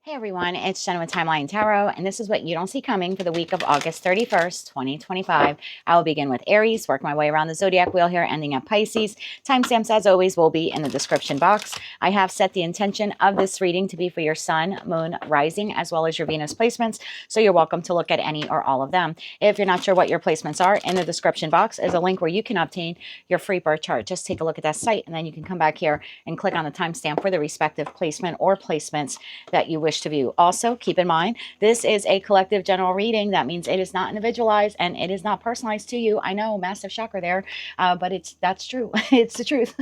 Hey everyone, it's Jenna with Timeline Tarot, and this is what you don't see coming for the week of August 31st, 2025. I will begin with Aries, work my way around the zodiac wheel here, ending at Pisces. Timestamps, as always, will be in the description box. I have set the intention of this reading to be for your sun, moon, rising, as well as your Venus placements, so you're welcome to look at any or all of them. If you're not sure what your placements are, in the description box is a link where you can obtain your free birth chart. Just take a look at that site, and then you can come back here and click on the timestamp for the respective placement or placements that you wish to view. Also, keep in mind, this is a collective general reading. That means it is not individualized and it is not personalized to you. I know, massive shocker there, but that's true. It's the truth.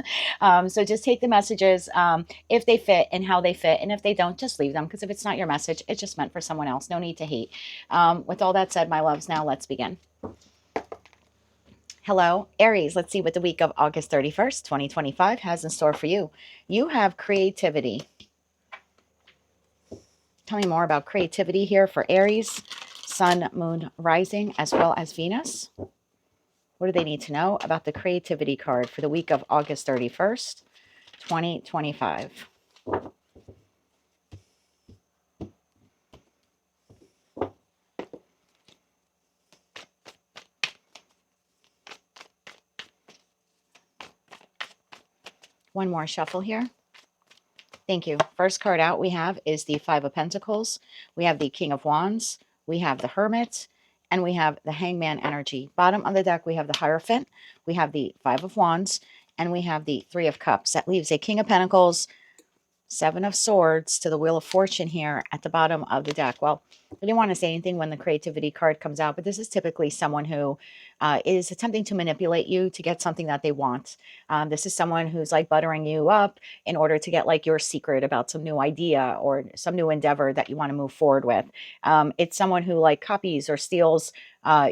So just take the messages if they fit and how they fit. And if they don't, just leave them, because if it's not your message, it's just meant for someone else. No need to hate. With all that said, my loves, now let's begin. Hello, Aries. Let's see what the week of August 31st, 2025 has in store for you. You have creativity. Tell me more about creativity here for Aries, sun, moon, rising, as well as Venus. What do they need to know about the creativity card for the week of August 31st, 2025? One more shuffle here. Thank you. First card out we have is the Five of Pentacles. We have the King of Wands. We have the Hermit. And we have the Hangman energy. Bottom of the deck, we have the Hierophant. We have the Five of Wands. And we have the Three of Cups. That leaves a King of Pentacles, Seven of Swords to the Wheel of Fortune here at the bottom of the deck. Well, I didn't want to say anything when the creativity card comes out, but this is typically someone who is attempting to manipulate you to get something that they want. This is someone who's like buttering you up in order to get like your secret about some new idea or some new endeavor that you want to move forward with. It's someone who like copies or steals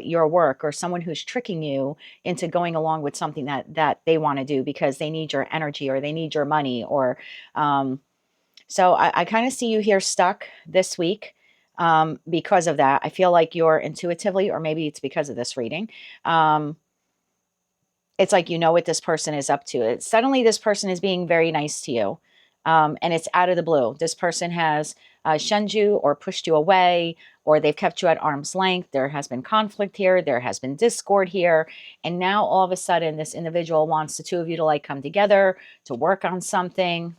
your work, or someone who's tricking you into going along with something that they want to do because they need your energy or they need your money, or so I kind of see you here stuck this week because of that. I feel like you're intuitively, or maybe it's because of this reading, it's like you know what this person is up to. Suddenly this person is being very nice to you, and it's out of the blue. This person has shunned you or pushed you away, or they've kept you at arm's length. There has been conflict here. There has been discord here. And now all of a sudden this individual wants the two of you to like come together to work on something.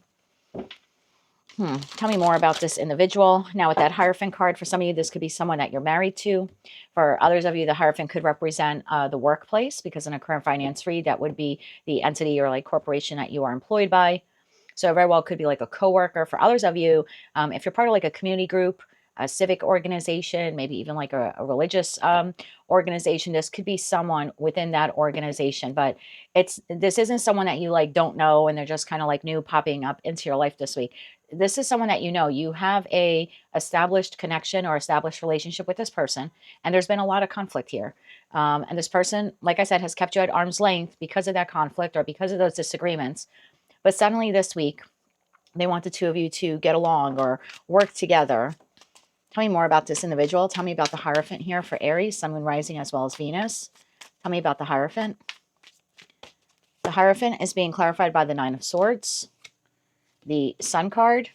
Tell me more about this individual. Now with that Hierophant card, for some of you, this could be someone that you're married to. For others of you, the Hierophant could represent the workplace, because in a current finance read, that would be the entity or like corporation that you are employed by. So it very well could be like a coworker. For others of you, if you're part of like a community group, a civic organization, maybe even like a religious organization, this could be someone within that organization. But this isn't someone that you like don't know and they're just kind of like new popping up into your life this week. This is someone that you know. You have a established connection or established relationship with this person, and there's been a lot of conflict here. And this person, like I said, has kept you at arm's length because of that conflict or because of those disagreements. But suddenly this week, they want the two of you to get along or work together. Tell me more about this individual. Tell me about the Hierophant here for Aries, Sun, Moon, Rising, as well as Venus. Tell me about the Hierophant. The Hierophant is being clarified by the Nine of Swords, the Sun card,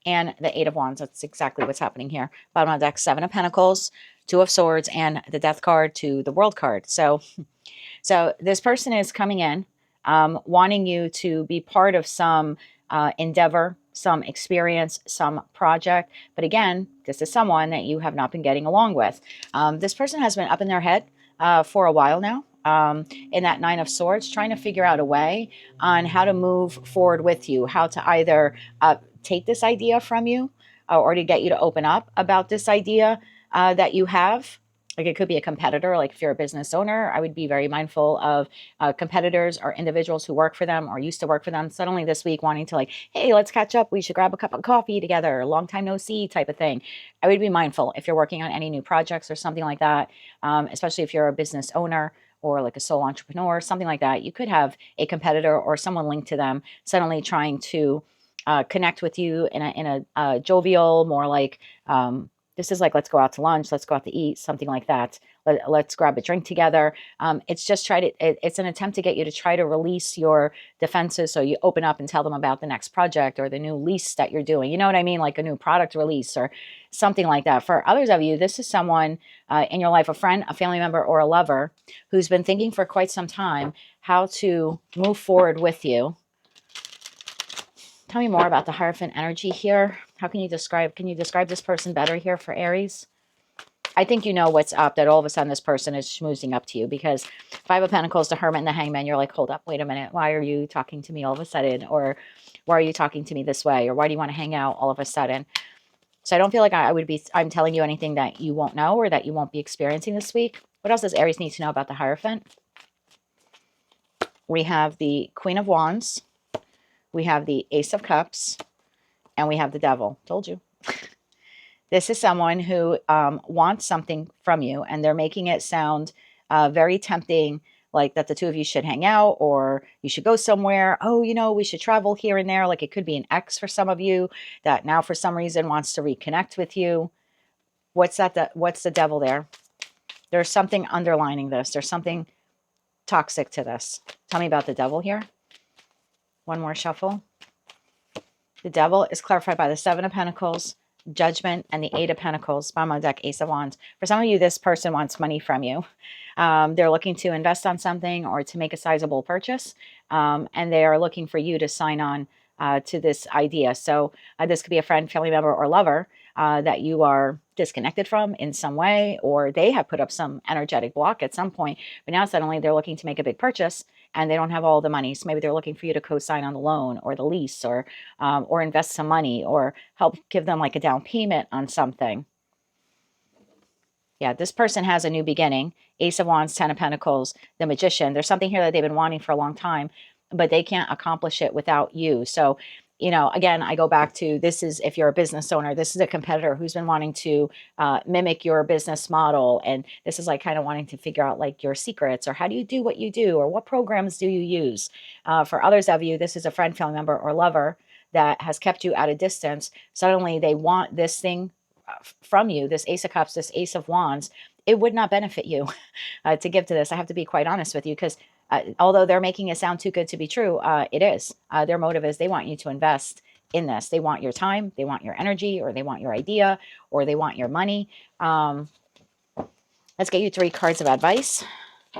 and the Eight of Wands. That's exactly what's happening here. Bottom of the deck, Seven of Pentacles, Two of Swords, and the Death card to the World card. So this person is coming in wanting you to be part of some endeavor, some experience, some project. But again, this is someone that you have not been getting along with. This person has been up in their head for a while now. In that Nine of Swords, trying to figure out a way on how to move forward with you, how to either take this idea from you or to get you to open up about this idea that you have. Like it could be a competitor. Like if you're a business owner, I would be very mindful of competitors or individuals who work for them or used to work for them. Suddenly this week wanting to like, hey, let's catch up. We should grab a cup of coffee together. Long time no see type of thing. I would be mindful if you're working on any new projects or something like that, especially if you're a business owner or like a sole entrepreneur, something like that. You could have a competitor or someone linked to them suddenly trying to connect with you in a jovial, more like This is like, let's go out to lunch, let's go out to eat, something like that. Let's grab a drink together. It's just it's an attempt to get you to try to release your defenses. So you open up and tell them about the next project or the new lease that you're doing. You know what I mean? Like a new product release or something like that. For others of you, this is someone in your life, a friend, a family member, or a lover who's been thinking for quite some time how to move forward with you. Tell me more about the Hierophant energy here. How can you describe this person better here for Aries? I think you know what's up, that all of a sudden this person is schmoozing up to you, because Five of Pentacles, the Hermit, and the Hangman, you're like, hold up, wait a minute. Why are you talking to me all of a sudden? Or why are you talking to me this way? Or why do you want to hang out all of a sudden? So I don't feel like I'm telling you anything that you won't know or that you won't be experiencing this week. What else does Aries need to know about the Hierophant? We have the Queen of Wands. We have the Ace of Cups. And we have the Devil. Told you. This is someone who wants something from you, and they're making it sound very tempting, like that the two of you should hang out or you should go somewhere. Oh, you know, we should travel here and there. Like it could be an ex for some of you that now for some reason wants to reconnect with you. What's the Devil there? There's something underlining this. There's something toxic to this. Tell me about the Devil here. One more shuffle. The Devil is clarified by the Seven of Pentacles, Judgment, and the Eight of Pentacles. Bottom of the deck, Ace of Wands. For some of you, this person wants money from you. They're looking to invest on something or to make a sizable purchase, and they are looking for you to sign on to this idea. So this could be a friend, family member, or lover that you are disconnected from in some way, or they have put up some energetic block at some point, but now suddenly they're looking to make a big purchase and they don't have all the money. So maybe they're looking for you to co-sign on the loan or the lease, or invest some money or help give them like a down payment on something. Yeah, this person has a new beginning. Ace of Wands, Ten of Pentacles, the Magician. There's something here that they've been wanting for a long time, but they can't accomplish it without you. So, you know, again, I go back to, this is, if you're a business owner, this is a competitor who's been wanting to mimic your business model. And this is like kind of wanting to figure out like your secrets, or how do you do what you do, or what programs do you use? For others of you, this is a friend, family member, or lover that has kept you at a distance. Suddenly they want this thing from you, this Ace of Cups, this Ace of Wands. It would not benefit you to give to this. I have to be quite honest with you, because although they're making it sound too good to be true, it is. Their motive is they want you to invest in this. They want your time, they want your energy, or they want your idea, or they want your money. Let's get you 3 cards of advice.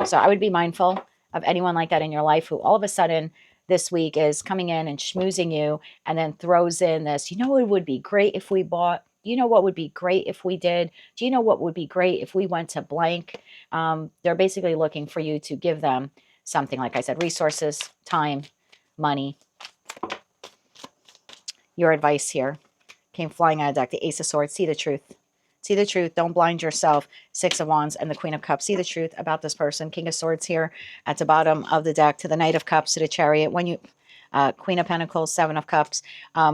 So I would be mindful of anyone like that in your life who all of a sudden this week is coming in and schmoozing you and then throws in this, you know, it would be great if we bought, you know, what would be great if we did, do you know what would be great if we went to blank? They're basically looking for you to give them something, like I said, resources, time, money. Your advice here came flying out of the deck. The Ace of Swords. See the truth. See the truth. Don't blind yourself. Six of Wands and the Queen of Cups. See the truth about this person. King of Swords here at the bottom of the deck, to the Knight of Cups, to the Chariot. When you, Queen of Pentacles, Seven of Cups.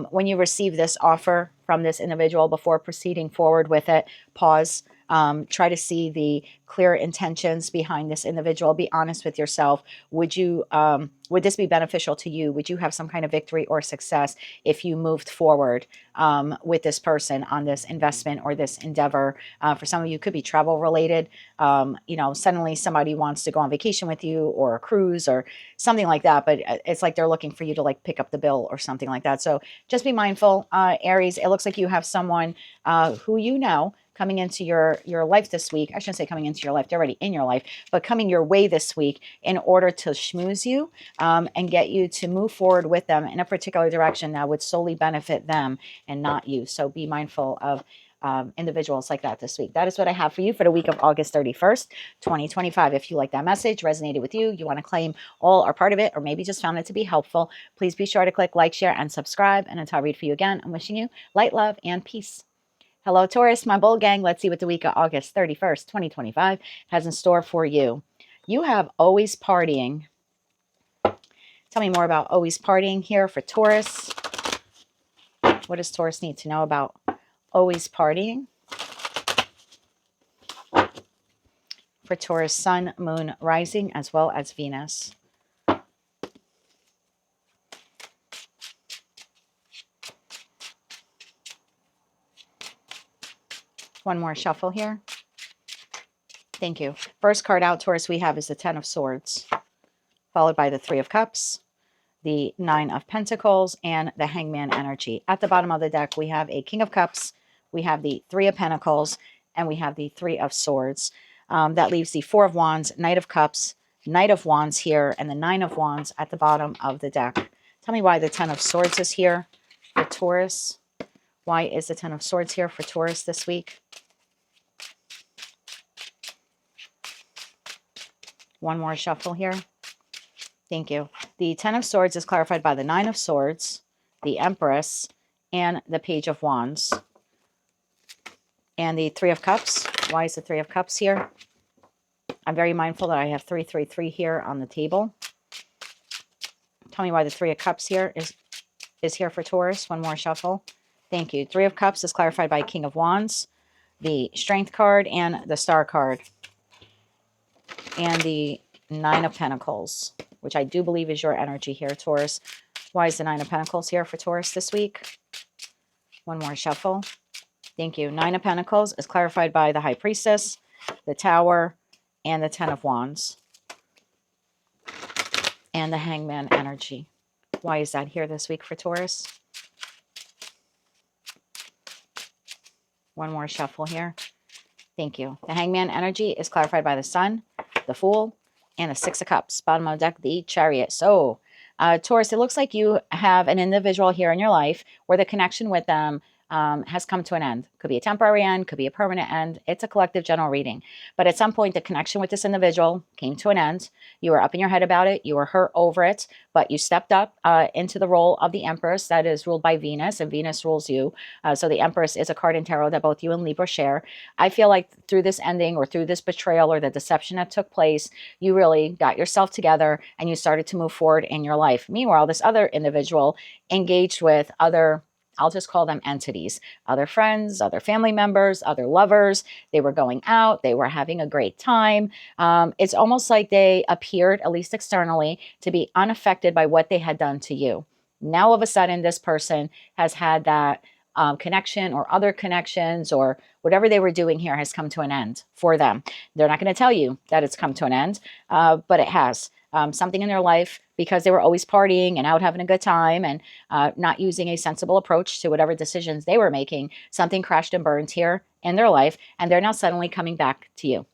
When you receive this offer from this individual, before proceeding forward with it, pause. Try to see the clear intentions behind this individual. Be honest with yourself. Would this be beneficial to you? Would you have some kind of victory or success if you moved forward with this person on this investment or this endeavor? For some of you, it could be travel related. You know, suddenly somebody wants to go on vacation with you, or a cruise or something like that. But it's like they're looking for you to like pick up the bill or something like that. So just be mindful, Aries. It looks like you have someone who you know coming into your life this week. I shouldn't say coming into your life, they're already in your life, but coming your way this week in order to schmooze you and get you to move forward with them in a particular direction that would solely benefit them and not you. So be mindful of individuals like that this week. That is what I have for you for the week of August 31st, 2025. If you like that message, resonated with you, you want to claim all or part of it, or maybe just found it to be helpful, please be sure to click like, share, and subscribe. And until I read for you again, I'm wishing you light, love, and peace. Hello, Taurus, my bull gang. Let's see what the week of August 31st, 2025 has in store for you. You have always partying. Tell me more about always partying here for Taurus. What does Taurus need to know about always partying? For Taurus, Sun, Moon, Rising, as well as Venus. One more shuffle here. Thank you. First card out, Taurus, we have is the Ten of Swords, followed by the Three of Cups, the Nine of Pentacles, and the Hangman energy. At the bottom of the deck, we have a King of Cups, we have the Three of Pentacles, and we have the Three of Swords. That leaves the Four of Wands, Knight of Cups, Knight of Wands here, and the Nine of Wands at the bottom of the deck. Tell me why the Ten of Swords is here for Taurus. Why is the Ten of Swords here for Taurus this week? One more shuffle here. Thank you. The Ten of Swords is clarified by the Nine of Swords, the Empress, and the Page of Wands. And the Three of Cups. Why is the Three of Cups here? I'm very mindful that I have 333 here on the table. Tell me why the Three of Cups here is here for Taurus. One more shuffle. Thank you. Three of Cups is clarified by King of Wands, the Strength card, and the Star card. And the Nine of Pentacles, which I do believe is your energy here, Taurus. Why is the Nine of Pentacles here for Taurus this week? One more shuffle. Thank you. Nine of Pentacles is clarified by the High Priestess, the Tower, and the Ten of Wands. And the Hangman energy. Why is that here this week for Taurus? One more shuffle here. Thank you. The Hangman energy is clarified by the Sun, the Fool, and the Six of Cups. Bottom of the deck, the Chariot. So, Taurus, it looks like you have an individual here in your life where the connection with them has come to an end. Could be a temporary end, could be a permanent end. It's a collective general reading. But at some point, the connection with this individual came to an end. You were up in your head about it. You were hurt over it, but you stepped up into the role of the Empress that is ruled by Venus, and Venus rules you. So the Empress is a card in tarot that both you and Libra share. I feel like through this ending or through this betrayal or the deception that took place, you really got yourself together and you started to move forward in your life. Meanwhile, this other individual engaged with other, I'll just call them entities, other friends, other family members, other lovers. They were going out. They were having a great time. It's almost like they appeared, at least externally, to be unaffected by what they had done to you. Now, all of a sudden, this person has had that connection or other connections or whatever they were doing here has come to an end for them. They're not going to tell you that it's come to an end, but it has. Something in their life, because they were always partying and out having a good time and not using a sensible approach to whatever decisions they were making, something crashed and burned here in their life, and they're now suddenly coming back to you.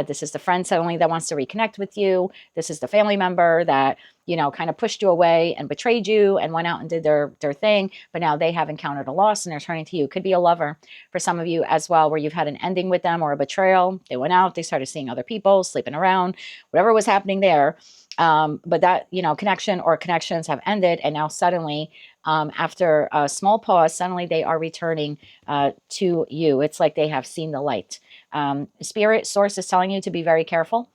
This is the friend suddenly that wants to reconnect with you. This is the family member that, you know, kind of pushed you away and betrayed you and went out and did their thing, but now they have encountered a loss and they're turning to you. Could be a lover for some of you as well, where you've had an ending with them or a betrayal. They went out, they started seeing other people, sleeping around, whatever was happening there. But that, you know, connection or connections have ended. And now suddenly, after a small pause, suddenly they are returning to you. It's like they have seen the light. Spirit source is telling you to be very careful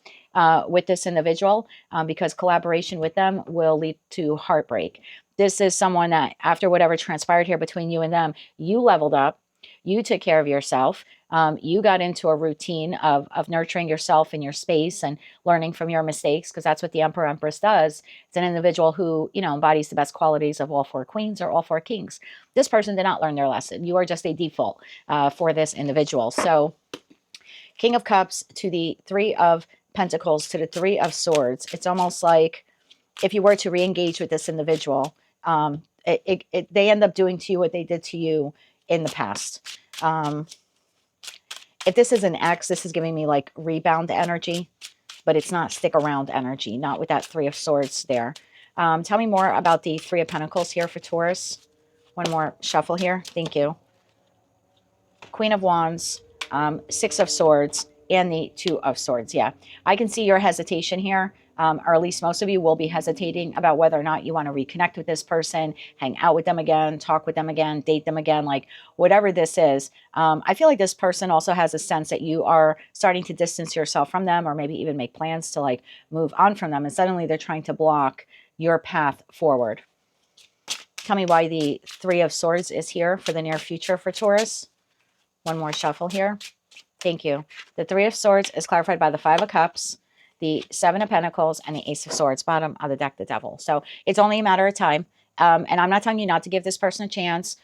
with this individual because collaboration with them will lead to heartbreak. This is someone that after whatever transpired here between you and them, you leveled up. You took care of yourself. You got into a routine of nurturing yourself in your space and learning from your mistakes, because that's what the Emperor Empress does. It's an individual who, you know, embodies the best qualities of all four queens or all four kings. This person did not learn their lesson. You are just a default for this individual. So King of Cups to the Three of Pentacles to the Three of Swords. It's almost like if you were to re-engage with this individual, they end up doing to you what they did to you in the past. If this is an X, this is giving me like rebound energy, but it's not stick around energy, not with that Three of Swords there. Tell me more about the Three of Pentacles here for Taurus. One more shuffle here. Thank you. Queen of Wands, Six of Swords, and the Two of Swords. Yeah, I can see your hesitation here. Or at least most of you will be hesitating about whether or not you want to reconnect with this person, hang out with them again, talk with them again, date them again, like whatever this is. I feel like this person also has a sense that you are starting to distance yourself from them, or maybe even make plans to like move on from them. And suddenly they're trying to block your path forward. Tell me why the Three of Swords is here for the near future for Taurus. One more shuffle here. Thank you. The Three of Swords is clarified by the Five of Cups, the Seven of Pentacles, and the Ace of Swords. Bottom of the deck, the Devil. So it's only a matter of time. And I'm not telling you not to give this person a chance.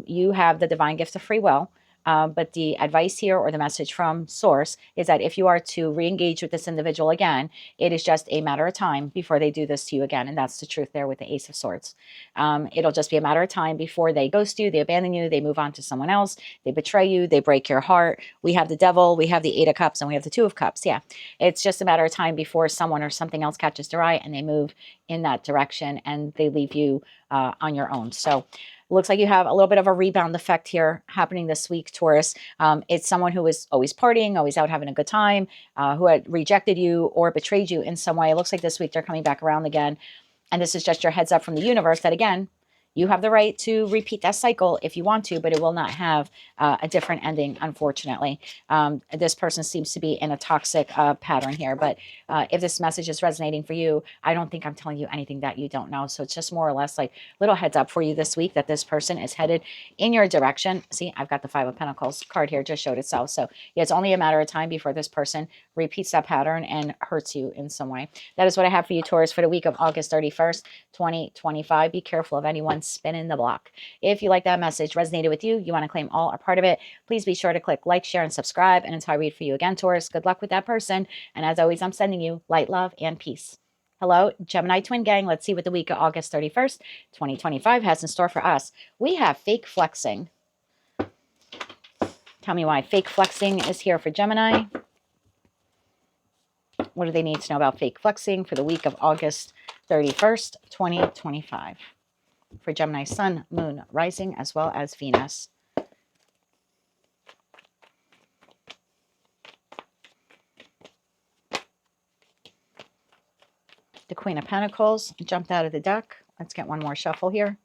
You have the divine gift of free will. But the advice here, or the message from source, is that if you are to re-engage with this individual again, it is just a matter of time before they do this to you again. And that's the truth there with the Ace of Swords. It'll just be a matter of time before they ghost you, they abandon you, they move on to someone else, they betray you, they break your heart. We have the Devil, we have the Eight of Cups, and we have the Two of Cups. Yeah, it's just a matter of time before someone or something else catches their eye and they move in that direction and they leave you on your own. So it looks like you have a little bit of a rebound effect here happening this week, Taurus. It's someone who is always partying, always out having a good time, who had rejected you or betrayed you in some way. It looks like this week they're coming back around again. And this is just your heads up from the universe that, again, you have the right to repeat that cycle if you want to, but it will not have a different ending, unfortunately. This person seems to be in a toxic pattern here. But if this message is resonating for you, I don't think I'm telling you anything that you don't know. So it's just more or less like little heads up for you this week that this person is headed in your direction. See, I've got the Five of Pentacles card here, just showed itself. So yeah, it's only a matter of time before this person repeats that pattern and hurts you in some way. That is what I have for you, Taurus, for the week of August 31st, 2025. Be careful of anyone spinning the block. If you like that message, resonated with you, you want to claim all or part of it, please be sure to click like, share, and subscribe. And until I read for you again, Taurus, good luck with that person. And as always, I'm sending you light, love, and peace. Hello, Gemini Twin Gang. Let's see what the week of August 31st, 2025 has in store for us. We have fake flexing. Tell me why fake flexing is here for Gemini. What do they need to know about fake flexing for the week of August 31st, 2025? For Gemini Sun, Moon, Rising, as well as Venus. The Queen of Pentacles jumped out of the deck. Let's get one more shuffle here.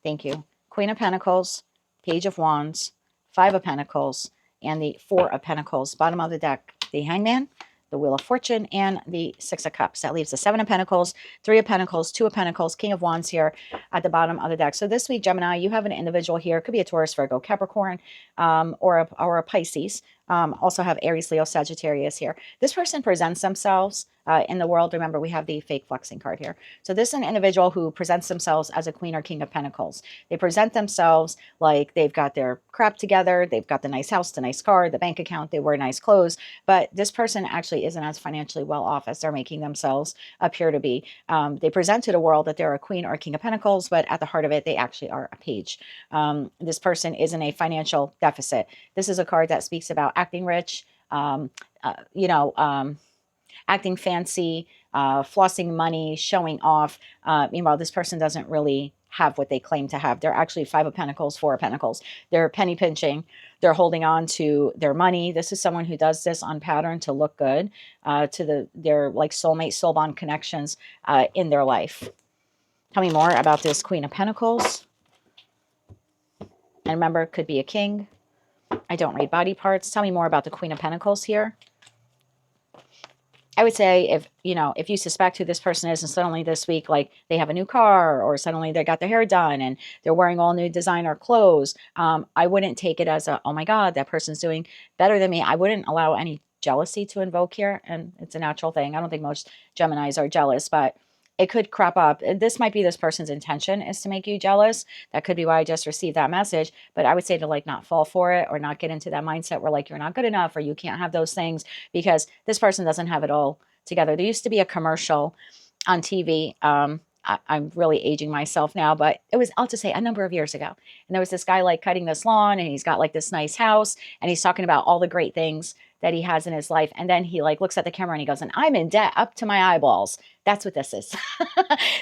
Thank you. Queen of Pentacles, Page of Wands, Five of Pentacles, and the Four of Pentacles. Bottom of the deck, the Hangman, the Wheel of Fortune, and the Six of Cups. That leaves the Seven of Pentacles, Three of Pentacles, Two of Pentacles, King of Wands here at the bottom of the deck. So this week, Gemini, you have an individual here. It could be a Taurus, Virgo, Capricorn, or a Pisces. Also have Aries, Leo, Sagittarius here. This person presents themselves in the world. Remember, we have the fake flexing card here. So this is an individual who presents themselves as a Queen or King of Pentacles. They present themselves like they've got their crap together. They've got the nice house, the nice car, the bank account. They wear nice clothes. But this person actually isn't as financially well off as they're making themselves appear to be. They present to the world that they're a Queen or a King of Pentacles, but at the heart of it, they actually are a page. This person is in a financial deficit. This is a card that speaks about acting rich, acting fancy, flossing money, showing off. Meanwhile, this person doesn't really have what they claim to have. They're actually Five of Pentacles, Four of Pentacles. They're penny pinching. They're holding on to their money. This is someone who does this on pattern to look good, to their like soulmate, soul bond connections in their life. Tell me more about this Queen of Pentacles. And remember, it could be a king. I don't read body parts. Tell me more about the Queen of Pentacles here. I would say if you suspect who this person is and suddenly this week, like they have a new car or suddenly they got their hair done and they're wearing all new designer clothes, I wouldn't take it as a, oh my God, that person's doing better than me. I wouldn't allow any jealousy to invoke here. And it's a natural thing. I don't think most Geminis are jealous, but it could crop up. This might be this person's intention is to make you jealous. That could be why I just received that message. But I would say to like not fall for it or not get into that mindset where like you're not good enough or you can't have those things, because this person doesn't have it all together. There used to be a commercial on TV. I'm really aging myself now, but it was, I'll just say, a number of years ago. And there was this guy like cutting this lawn and he's got like this nice house and he's talking about all the great things that he has in his life. And then he like looks at the camera and he goes, and I'm in debt up to my eyeballs. That's what this is.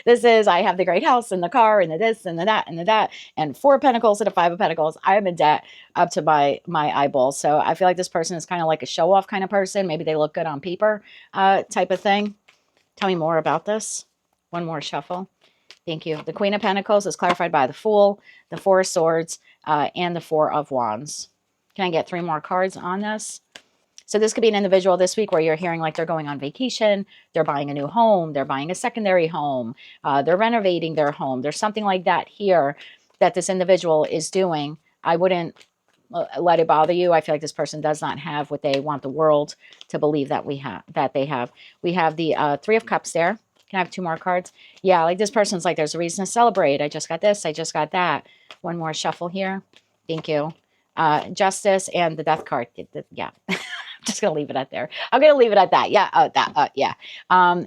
This is, I have the great house and the car and the this and the that and the that and Four of Pentacles and a Five of Pentacles. I am in debt up to my eyeballs. So I feel like this person is kind of like a show off kind of person. Maybe they look good on paper type of thing. Tell me more about this. One more shuffle. Thank you. The Queen of Pentacles is clarified by the Fool, the Four of Swords, and the Four of Wands. Can I get three more cards on this? So this could be an individual this week where you're hearing like they're going on vacation, they're buying a new home, they're buying a secondary home, they're renovating their home. There's something like that here that this individual is doing. I wouldn't let it bother you. I feel like this person does not have what they want the world to believe that they have. We have the Three of Cups there. Can I have two more cards? Yeah, like this person's like, there's a reason to celebrate. I just got this. I just got that. One more shuffle here. Thank you. Justice and the Death card. Yeah. Just gonna leave it at there. I'm gonna leave it at that. Yeah, yeah.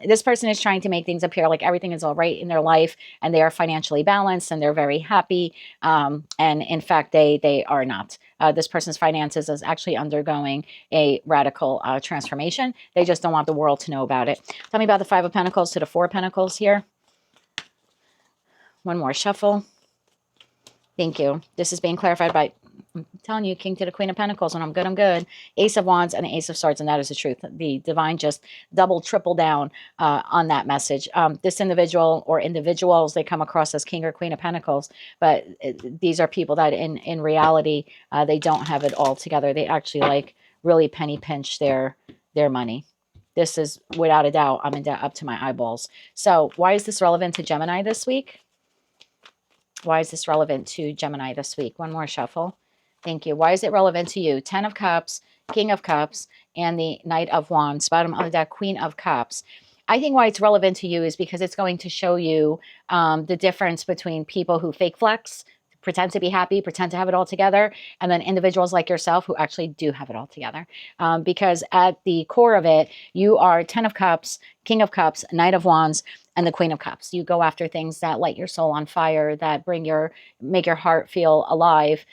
This person is trying to make things appear like everything is all right in their life, and they are financially balanced, and they're very happy. And in fact, they are not. This person's finances is actually undergoing a radical transformation. They just don't want the world to know about it. Tell me about the Five of Pentacles to the Four of Pentacles here. One more shuffle. Thank you. This is being clarified by, I'm telling you, King to the Queen of Pentacles. When I'm good, I'm good. Ace of Wands and Ace of Swords, and that is the truth. The divine just double, triple down on that message. This individual or individuals, they come across as King or Queen of Pentacles, but these are people that in reality, they don't have it all together. They actually like really penny pinch their money. This is, without a doubt, I'm in debt up to my eyeballs. So why is this relevant to Gemini this week? Why is this relevant to Gemini this week? One more shuffle. Thank you. Why is it relevant to you? 10 of Cups, King of Cups, and the Knight of Wands. Bottom of that, Queen of Cups. I think why it's relevant to you is because it's going to show you the difference between people who fake flex, pretend to be happy, pretend to have it all together, and then individuals like yourself who actually do have it all together. Because at the core of it, you are 10 of Cups, King of Cups, Knight of Wands, and the Queen of Cups. You go after things that light your soul on fire, that make your heart feel alive.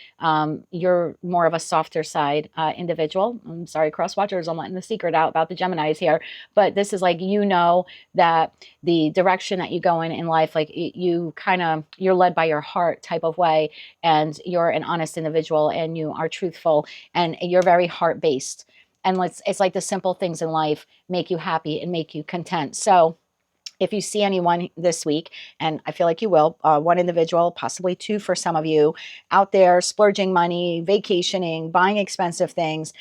You're more of a softer side individual. I'm sorry, cross watchers, I'm letting the secret out about the Geminis here, but this is like, you know, that the direction that you go in life, like you're led by your heart type of way, and you're an honest individual, and you are truthful, and you're very heart-based. And it's like the simple things in life make you happy and make you content. So if you see anyone this week, and I feel like you will, one individual, possibly two for some of you, out there splurging money, vacationing, buying expensive things,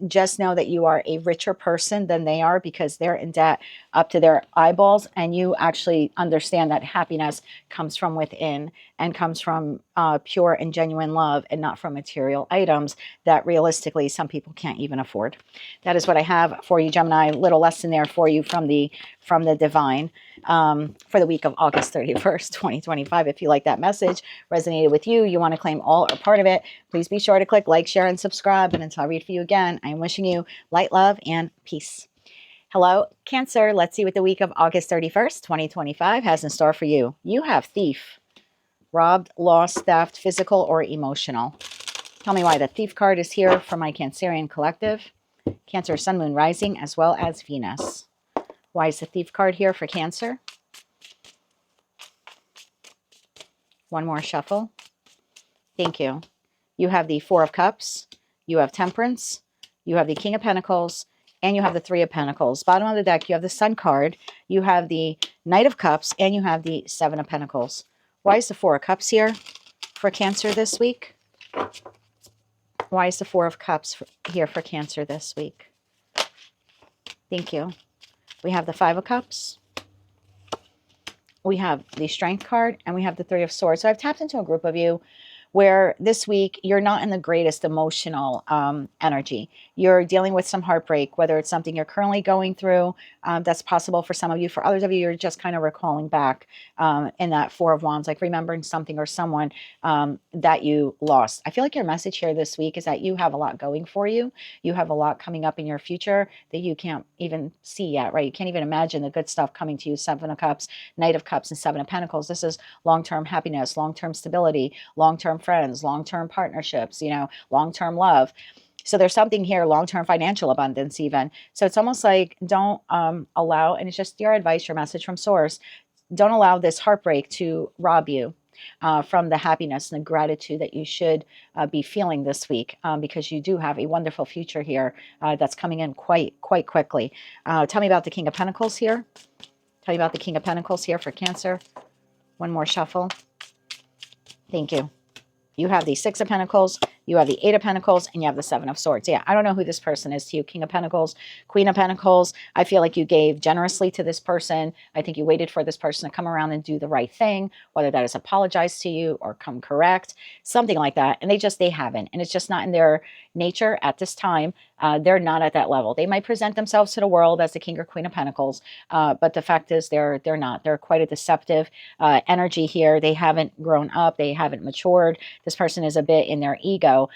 just know that you are a richer person than they are, because they're in debt up to their eyeballs, and you actually understand that happiness comes from within and comes from pure and genuine love, and not from material items that realistically some people can't even afford. That is what I have for you, Gemini. Little lesson there for you from the divine for the week of August 31st, 2025. If you like that message, resonated with you, you want to claim all or part of it, please be sure to click like, share, and subscribe. And until I read for you again, I am wishing you light, love, and peace. Hello, Cancer. Let's see what the week of August 31st, 2025 has in store for you. You have thief, robbed, lost, theft, physical, or emotional. Tell me why the thief card is here for my Cancerian collective. Cancer, Sun, Moon, Rising, as well as Venus. Why is the thief card here for Cancer? One more shuffle. Thank you. You have the Four of Cups. You have Temperance. You have the King of Pentacles. And you have the Three of Pentacles. Bottom of the deck, you have the Sun card. You have the Knight of Cups. And you have the Seven of Pentacles. Why is the Four of Cups here for Cancer this week? Why is the Four of Cups here for Cancer this week? Thank you. We have the Five of Cups. We have the Strength card, and we have the Three of Swords. So I've tapped into a group of you where this week you're not in the greatest emotional energy. You're dealing with some heartbreak, whether it's something you're currently going through. That's possible for some of you. For others of you, you're just kind of recalling back in that Four of Wands, like remembering something or someone that you lost. I feel like your message here this week is that you have a lot going for you. You have a lot coming up in your future that you can't even see yet, right? You can't even imagine the good stuff coming to you. Seven of Cups, Knight of Cups, and Seven of Pentacles. This is long-term happiness, long-term stability, long-term friends, long-term partnerships, long-term love. So there's something here, long-term financial abundance even. So it's almost like don't allow, and it's just your advice, your message from source, don't allow this heartbreak to rob you from the happiness and the gratitude that you should be feeling this week, because you do have a wonderful future here that's coming in quite quickly. Tell me about the King of Pentacles here. Tell you about the King of Pentacles here for Cancer. One more shuffle. Thank you. You have the Six of Pentacles, you have the Eight of Pentacles, and you have the Seven of Swords. Yeah, I don't know who this person is to you. King of Pentacles, Queen of Pentacles. I feel like you gave generously to this person. I think you waited for this person to come around and do the right thing, whether that is apologize to you or come correct, something like that. And they haven't. And it's just not in their nature at this time. They're not at that level. They might present themselves to the world as the King or Queen of Pentacles, but the fact is they're not. They're quite a deceptive energy here. They haven't grown up. They haven't matured. This person is a bit in their ego.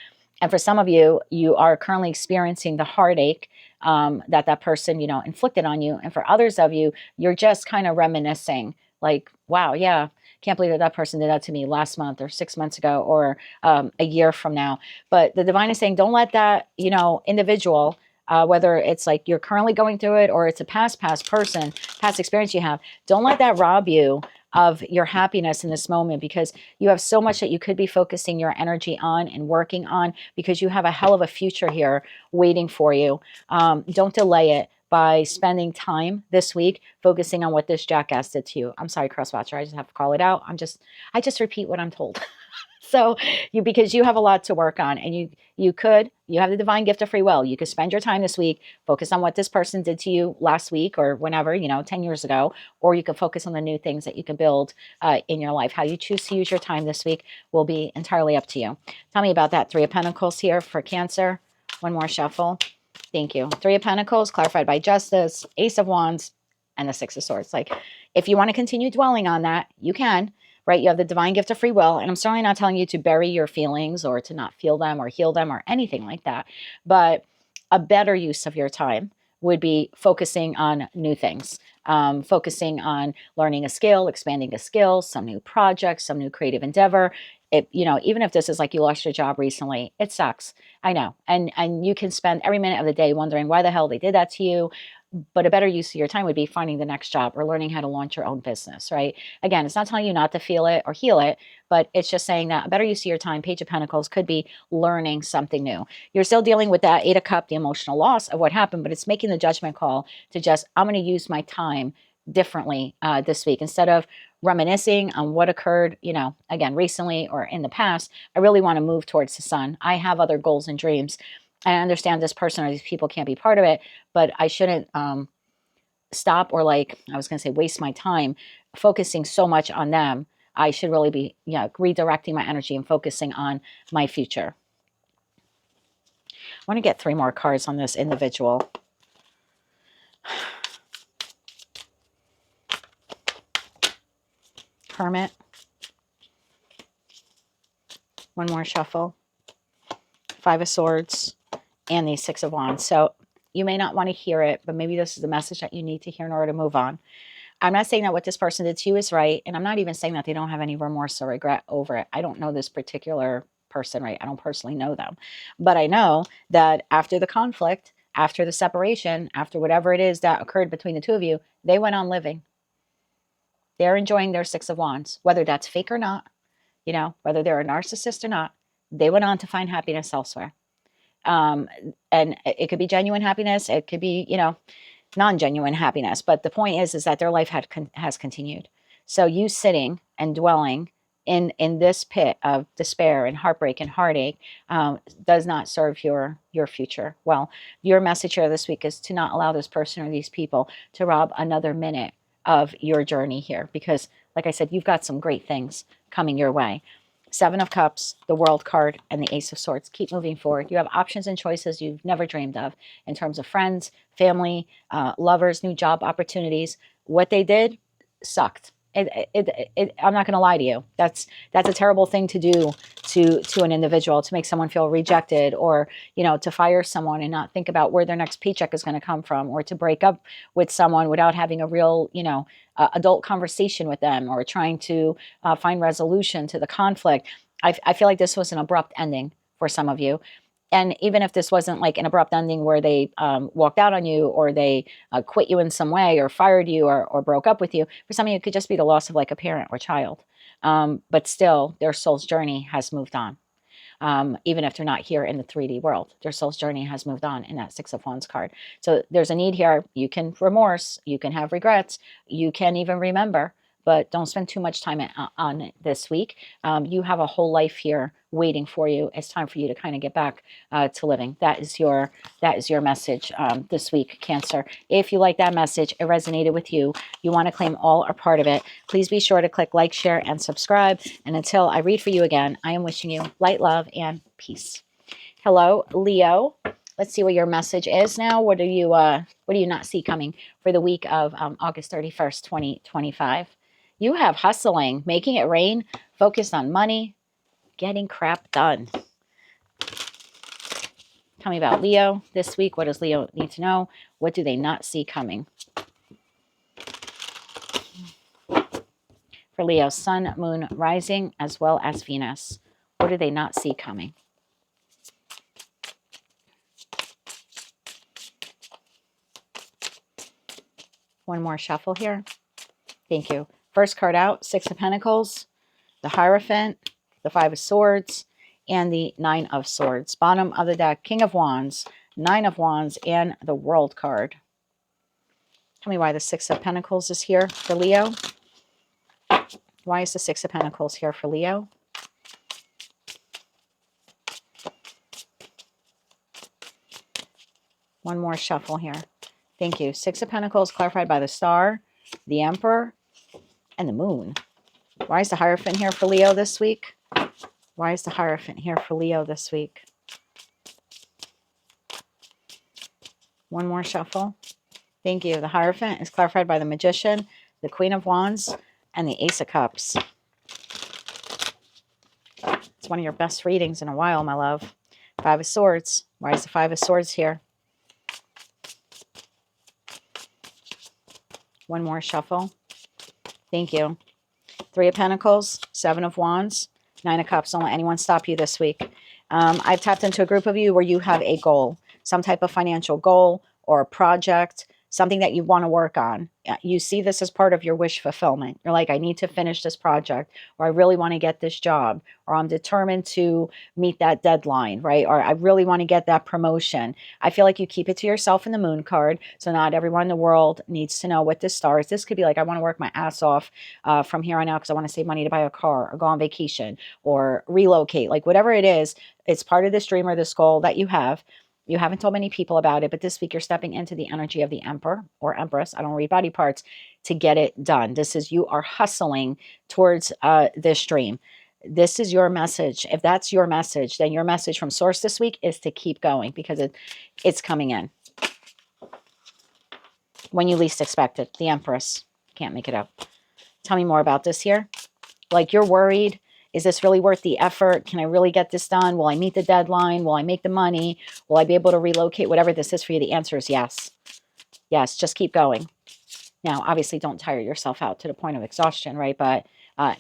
And for some of you, you are currently experiencing the heartache that that person, you know, inflicted on you. And for others of you, you're just kind of reminiscing like, wow, yeah, can't believe that that person did that to me last month or 6 months ago or a year from now. But the divine is saying, don't let that, you know, individual, whether it's like you're currently going through it or it's a past person, past experience you have, don't let that rob you of your happiness in this moment, because you have so much that you could be focusing your energy on and working on, because you have a hell of a future here waiting for you. Don't delay it by spending time this week focusing on what this jackass did to you. I'm sorry, Crosswatcher, I just have to call it out. I just repeat what I'm told. So because you have a lot to work on, and you have the divine gift of free will. You could spend your time this week, focus on what this person did to you last week or whenever, you know, 10 years ago, or you can focus on the new things that you can build in your life. How you choose to use your time this week will be entirely up to you. Tell me about that. 3 of Pentacles here for Cancer. One more shuffle. Thank you. 3 of Pentacles, clarified by Justice, Ace of Wands, and the 6 of Swords. Like, if you want to continue dwelling on that, you can. Right? You have the divine gift of free will. And I'm certainly not telling you to bury your feelings or to not feel them or heal them or anything like that. But a better use of your time would be focusing on new things, focusing on learning a skill, expanding a skill, some new project, some new creative endeavor. It, you know, even if this is like you lost your job recently, it sucks. I know. And you can spend every minute of the day wondering why the hell they did that to you. But a better use of your time would be finding the next job or learning how to launch your own business, right? Again, it's not telling you not to feel it or heal it, but it's just saying that a better use of your time, Page of Pentacles, could be learning something new. You're still dealing with that 8 of Cups, the emotional loss of what happened, but it's making the judgment call to just, I'm going to use my time differently this week. Instead of reminiscing on what occurred, you know, again, recently or in the past, I really want to move towards the sun. I have other goals and dreams. I understand this person or these people can't be part of it, but I shouldn't stop or, like, I was going to say, waste my time focusing so much on them. I should really be, you know, redirecting my energy and focusing on my future. I want to get 3 more cards on this individual. Hermit. One more shuffle. 5 of Swords and the 6 of Wands. So you may not want to hear it, but maybe this is the message that you need to hear in order to move on. I'm not saying that what this person did to you is right, and I'm not even saying that they don't have any remorse or regret over it. I don't know this particular person, right? I don't personally know them. But I know that after the conflict, after the separation, after whatever it is that occurred between the two of you, they went on living. They're enjoying their 6 of Wands, whether that's fake or not, you know, whether they're a narcissist or not. They went on to find happiness elsewhere. And it could be genuine happiness. It could be, you know, non-genuine happiness. But the point is that their life has continued. So you sitting and dwelling in this pit of despair and heartbreak and heartache does not serve your future well. Your message here this week is to not allow this person or these people to rob another minute of your journey here, because, like I said, you've got some great things coming your way. 7 of Cups, the World card, and the Ace of Swords. Keep moving forward. You have options and choices you've never dreamed of in terms of friends, family, lovers, new job opportunities. What they did sucked. I'm not going to lie to you. That's a terrible thing to do to an individual, to make someone feel rejected, or, you know, to fire someone and not think about where their next paycheck is going to come from, or to break up with someone without having a real, you know, adult conversation with them, or trying to find resolution to the conflict. I feel like this was an abrupt ending for some of you. And even if this wasn't like an abrupt ending where they walked out on you, or they quit you in some way, or fired you, or broke up with you, for some of you, it could just be the loss of like a parent or child. But still, their soul's journey has moved on. Even if they're not here in the 3D world, their soul's journey has moved on in that 6 of Wands card. So there's a need here. You can remorse, you can have regrets, you can even remember, but don't spend too much time on it this week. You have a whole life here waiting for you. It's time for you to kind of get back to living. That is your message this week, Cancer. If you like that message, it resonated with you, you want to claim all or part of it, please be sure to click like, share, and subscribe. And until I read for you again, I am wishing you light, love, and peace. Hello, Leo. Let's see what your message is now. What do you not see coming for the week of August 31st, 2025? You have hustling, making it rain, focused on money, getting crap done. Tell me about Leo this week. What does Leo need to know? What do they not see coming? For Leo, sun, moon, rising, as well as Venus. What do they not see coming? One more shuffle here. Thank you. First card out, Six of Pentacles, the Hierophant, the Five of Swords, and the Nine of Swords. Bottom of the deck, King of Wands, Nine of Wands, and the World card. Tell me why the Six of Pentacles is here for Leo. Why is the Six of Pentacles here for Leo? One more shuffle here. Thank you. Six of Pentacles clarified by the Star, the Emperor, and the Moon. Why is the Hierophant here for Leo this week? Why is the Hierophant here for Leo this week? One more shuffle. Thank you. The Hierophant is clarified by the Magician, the Queen of Wands, and the Ace of Cups. It's one of your best readings in a while, my love. Five of Swords. Why is the Five of Swords here? One more shuffle. Thank you. Three of Pentacles, Seven of Wands, Nine of Cups. Don't let anyone stop you this week. I've tapped into a group of you where you have a goal, some type of financial goal or a project, something that you want to work on. You see this as part of your wish fulfillment. You're like, I need to finish this project, or I really want to get this job, or I'm determined to meet that deadline, right? Or I really want to get that promotion. I feel like you keep it to yourself in the Moon card. So not everyone in the world needs to know what this star is. This could be like, I want to work my ass off from here on out because I want to save money to buy a car or go on vacation or relocate. Like whatever it is, it's part of this dream or this goal that you have. You haven't told many people about it, but this week you're stepping into the energy of the Emperor or Empress. I don't read body parts to get it done. This is, you are hustling towards this dream. This is your message. If that's your message, then your message from source this week is to keep going because it's coming in. When you least expect it. The Empress. Can't make it up. Tell me more about this here. Like you're worried. Is this really worth the effort? Can I really get this done? Will I meet the deadline? Will I make the money? Will I be able to relocate? Whatever this is for you, the answer is yes. Yes, just keep going. Now, obviously, don't tire yourself out to the point of exhaustion, right? But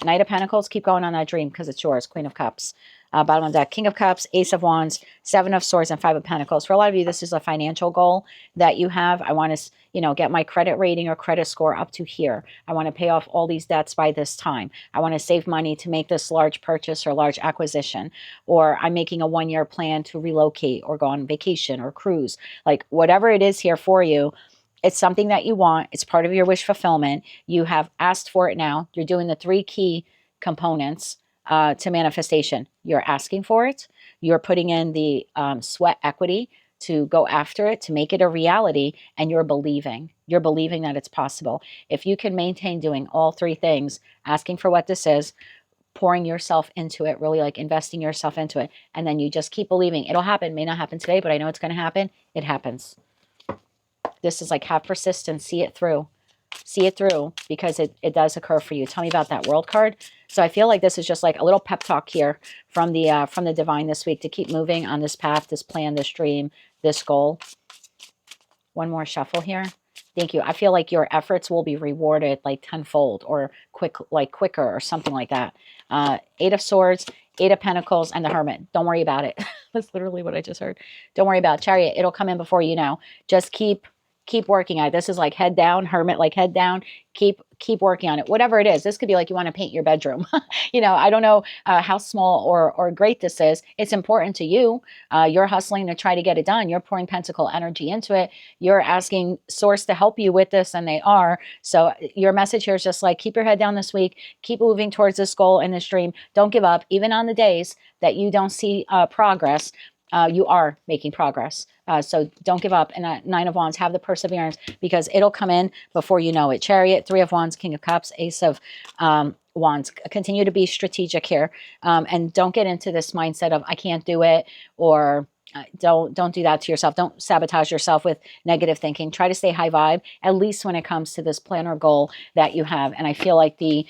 Knight of Pentacles, keep going on that dream because it's yours. Queen of Cups. Bottom of the deck, King of Cups, Ace of Wands, Seven of Swords, and Five of Pentacles. For a lot of you, this is a financial goal that you have. I want to, get my credit rating or credit score up to here. I want to pay off all these debts by this time. I want to save money to make this large purchase or large acquisition. Or I'm making a one-year plan to relocate or go on vacation or cruise. Like whatever it is here for you, it's something that you want. It's part of your wish fulfillment. You have asked for it now. You're doing the three key components to manifestation. You're asking for it. You're putting in the sweat equity to go after it, to make it a reality, and you're believing. You're believing that it's possible. If you can maintain doing all three things, asking for what this is, pouring yourself into it, really like investing yourself into it, and then you just keep believing. It'll happen. May not happen today, but I know it's going to happen. It happens. This is like have persistence, see it through. See it through because it does occur for you. Tell me about that World card. So I feel like this is just like a little pep talk here from the divine this week to keep moving on this path, this plan, this dream, this goal. One more shuffle here. Thank you. I feel like your efforts will be rewarded like tenfold or quicker or something like that. Eight of Swords, Eight of Pentacles, and the Hermit. Don't worry about it. That's literally what I just heard. Don't worry about it. Chariot. It'll come in before you know. Just keep working on it. This is like head down, Hermit, like head down. Keep working on it. Whatever it is. This could be like you want to paint your bedroom. I don't know how small or great this is. It's important to you. You're hustling to try to get it done. You're pouring pentacle energy into it. You're asking source to help you with this, and they are. So your message here is just like, keep your head down this week. Keep moving towards this goal and this dream. Don't give up. Even on the days that you don't see progress, you are making progress. So don't give up. And Nine of Wands, have the perseverance because it'll come in before you know it. Chariot, Three of Wands, King of Cups, Ace of Wands. Continue to be strategic here. And don't get into this mindset of I can't do it, or don't do that to yourself. Don't sabotage yourself with negative thinking. Try to stay high vibe, at least when it comes to this plan or goal that you have. And I feel like the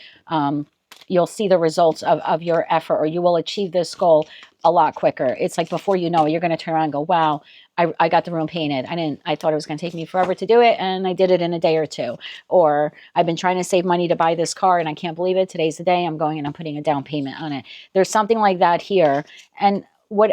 you'll see the results of your effort, or you will achieve this goal a lot quicker. It's like before you know it, you're going to turn around and go, wow, I got the room painted. I thought it was going to take me forever to do it, and I did it in a day or two. Or I've been trying to save money to buy this car, and I can't believe it. Today's the day I'm going and I'm putting a down payment on it. There's something like that here. And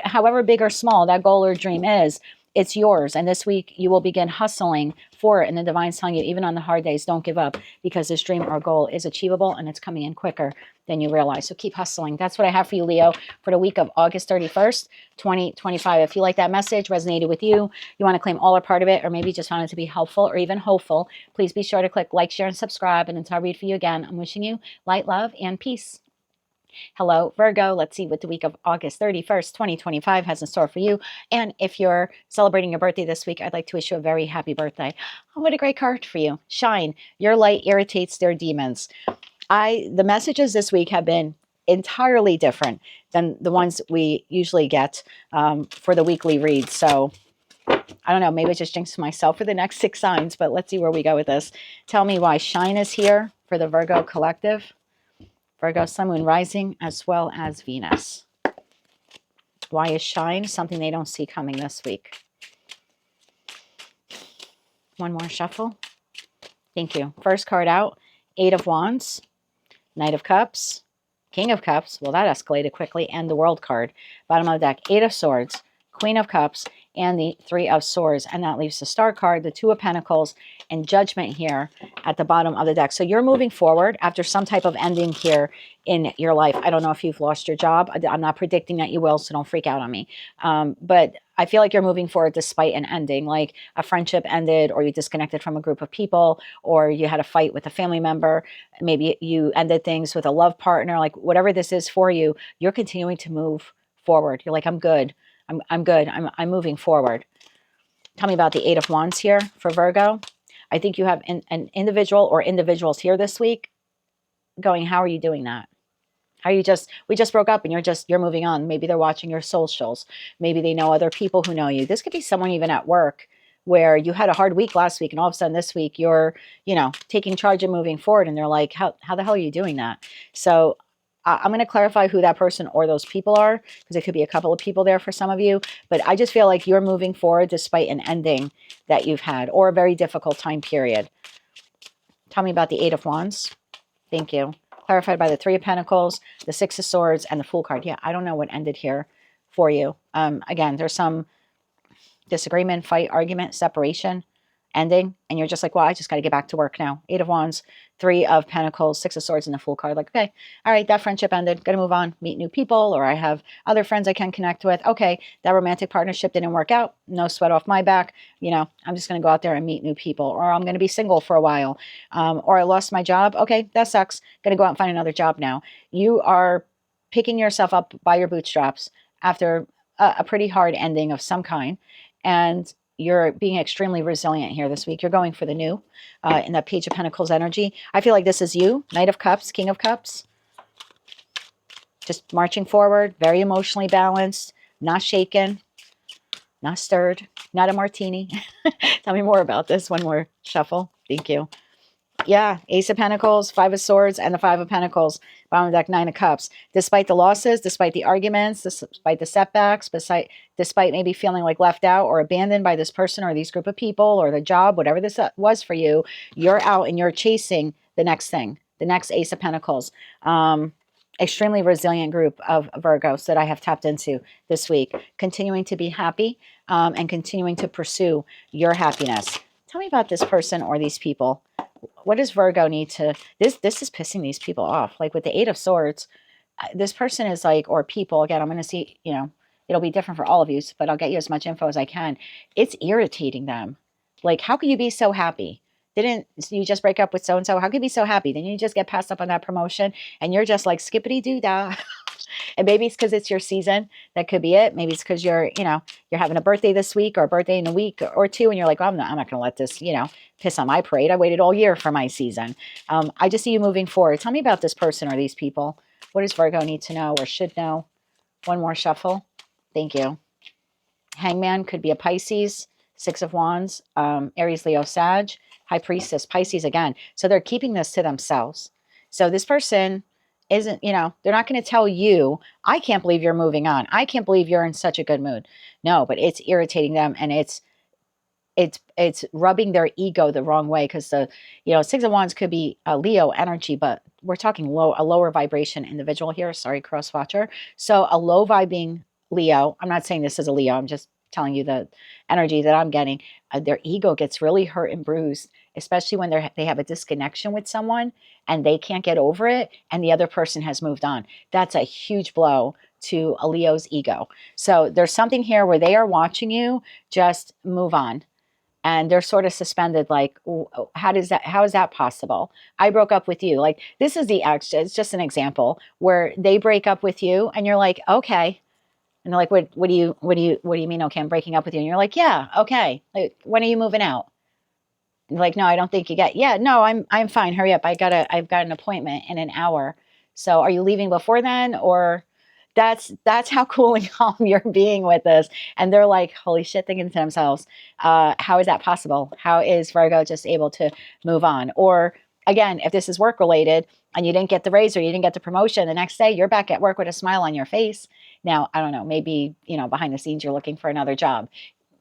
however big or small that goal or dream is, it's yours. And this week you will begin hustling for it. And the divine's telling you, even on the hard days, don't give up, because this dream or goal is achievable and it's coming in quicker than you realize. So keep hustling. That's what I have for you, Leo, for the week of August 31st, 2025. If you like that message, resonated with you, you want to claim all or part of it, or maybe just found it to be helpful or even hopeful, please be sure to click like, share, and subscribe. And until I read for you again, I'm wishing you light, love, and peace. Hello, Virgo. Let's see what the week of August 31st, 2025 has in store for you. And if you're celebrating your birthday this week, I'd like to wish you a very happy birthday. Oh, what a great card for you. Shine. Your light irritates their demons. The messages this week have been entirely different than the ones we usually get for the weekly read. So I don't know, maybe I just jinxed myself for the next 6 signs, but let's see where we go with this. Tell me why shine is here for the Virgo collective. Virgo, Sun, Moon, Rising, as well as Venus. Why is shine something they don't see coming this week? One more shuffle. Thank you. First card out, 8 of Wands, Knight of Cups, King of Cups. Well, that escalated quickly. And the World card. Bottom of the deck, 8 of Swords, Queen of Cups, and the 3 of Swords. And that leaves the Star card, the 2 of Pentacles, and Judgment here at the bottom of the deck. So you're moving forward after some type of ending here in your life. I don't know if you've lost your job. I'm not predicting that you will, so don't freak out on me. But I feel like you're moving forward despite an ending, like a friendship ended, or you disconnected from a group of people, or you had a fight with a family member. Maybe you ended things with a love partner. Like whatever this is for you, you're continuing to move forward. You're like, I'm good. I'm good. I'm moving forward. Tell me about the 8 of Wands here for Virgo. I think you have an individual or individuals here this week going, how are you doing that? How are you we just broke up and you're moving on. Maybe they're watching your socials. Maybe they know other people who know you. This could be someone even at work where you had a hard week last week and all of a sudden this week you're, taking charge and moving forward. And they're like, how the hell are you doing that? So I'm going to clarify who that person or those people are, because it could be a couple of people there for some of you. But I just feel like you're moving forward despite an ending that you've had or a very difficult time period. Tell me about the 8 of Wands. Thank you. Clarified by the 3 of Pentacles, the 6 of Swords, and the Fool card. Yeah, I don't know what ended here for you. Again, there's some disagreement, fight, argument, separation, ending, and you're just like, well, I just got to get back to work now. 8 of Wands, 3 of Pentacles, 6 of Swords, and the Fool card. Like, okay, all right, that friendship ended. Got to move on, meet new people, or I have other friends I can connect with. Okay, that romantic partnership didn't work out. No sweat off my back. I'm just going to go out there and meet new people, or I'm going to be single for a while, or I lost my job. Okay, that sucks. Going to go out and find another job now. You are picking yourself up by your bootstraps after a pretty hard ending of some kind, and you're being extremely resilient here this week. You're going for the new in that Page of Pentacles energy. I feel like this is you, Knight of Cups, King of Cups. Just marching forward, very emotionally balanced, not shaken, not stirred, not a martini. Tell me more about this. One more shuffle. Thank you. Yeah, Ace of Pentacles, 5 of Swords, and the 5 of Pentacles. Bottom of the deck, 9 of Cups. Despite the losses, despite the arguments, despite the setbacks, despite maybe feeling like left out or abandoned by this person or these group of people or the job, whatever this was for you, you're out and you're chasing the next thing, the next Ace of Pentacles. Extremely resilient group of Virgos that I have tapped into this week. Continuing to be happy and continuing to pursue your happiness. Tell me about this person or these people. What does Virgo need to, this is pissing these people off. Like with the 8 of Swords, this person is like, or people, again, I'm going to see, it'll be different for all of you, but I'll get you as much info as I can. It's irritating them. Like, how can you be so happy? Didn't you just break up with so-and-so? How could you be so happy? Then you just get passed up on that promotion and you're just like skippity-doo-dah. And maybe it's because it's your season. That could be it. Maybe it's because you're having a birthday this week or a birthday in a week or two. And you're like, oh, I'm not going to let this, piss on my parade. I waited all year for my season. I just see you moving forward. Tell me about this person or these people. What does Virgo need to know or should know? One more shuffle. Thank you. Hangman could be a Pisces, 6 of Wands, Aries, Leo, Sag, High Priestess, Pisces again. So they're keeping this to themselves. So this person isn't, you know, they're not going to tell you, I can't believe you're moving on. I can't believe you're in such a good mood. No, but it's irritating them, and it's rubbing their ego the wrong way, because the, you know, Six of Wands could be a Leo energy, but we're talking a lower vibration individual here. Sorry, cross watcher. So a low vibing Leo, I'm not saying this is a Leo, I'm just telling you the energy that I'm getting. Their ego gets really hurt and bruised, especially when they have a disconnection with someone and they can't get over it and the other person has moved on. That's a huge blow to a Leo's ego. So there's something here where they are watching you just move on, and they're sort of suspended, like, how is that possible? I broke up with you. Like, this is it's just an example where they break up with you and you're like, okay. And they're like, what do you mean? Okay, I'm breaking up with you. And you're like, yeah, okay. Like, when are you moving out? And you're like, no, I don't think you get, yeah, no, I'm fine. Hurry up. I've got an appointment in an hour. So are you leaving before then? Or that's how cool and calm you're being with this. And they're like, holy shit, thinking to themselves, how is that possible? How is Virgo just able to move on? Or again, if this is work related and you didn't get the raise or you didn't get the promotion, the next day you're back at work with a smile on your face. Now, I don't know, maybe, you know, behind the scenes, you're looking for another job.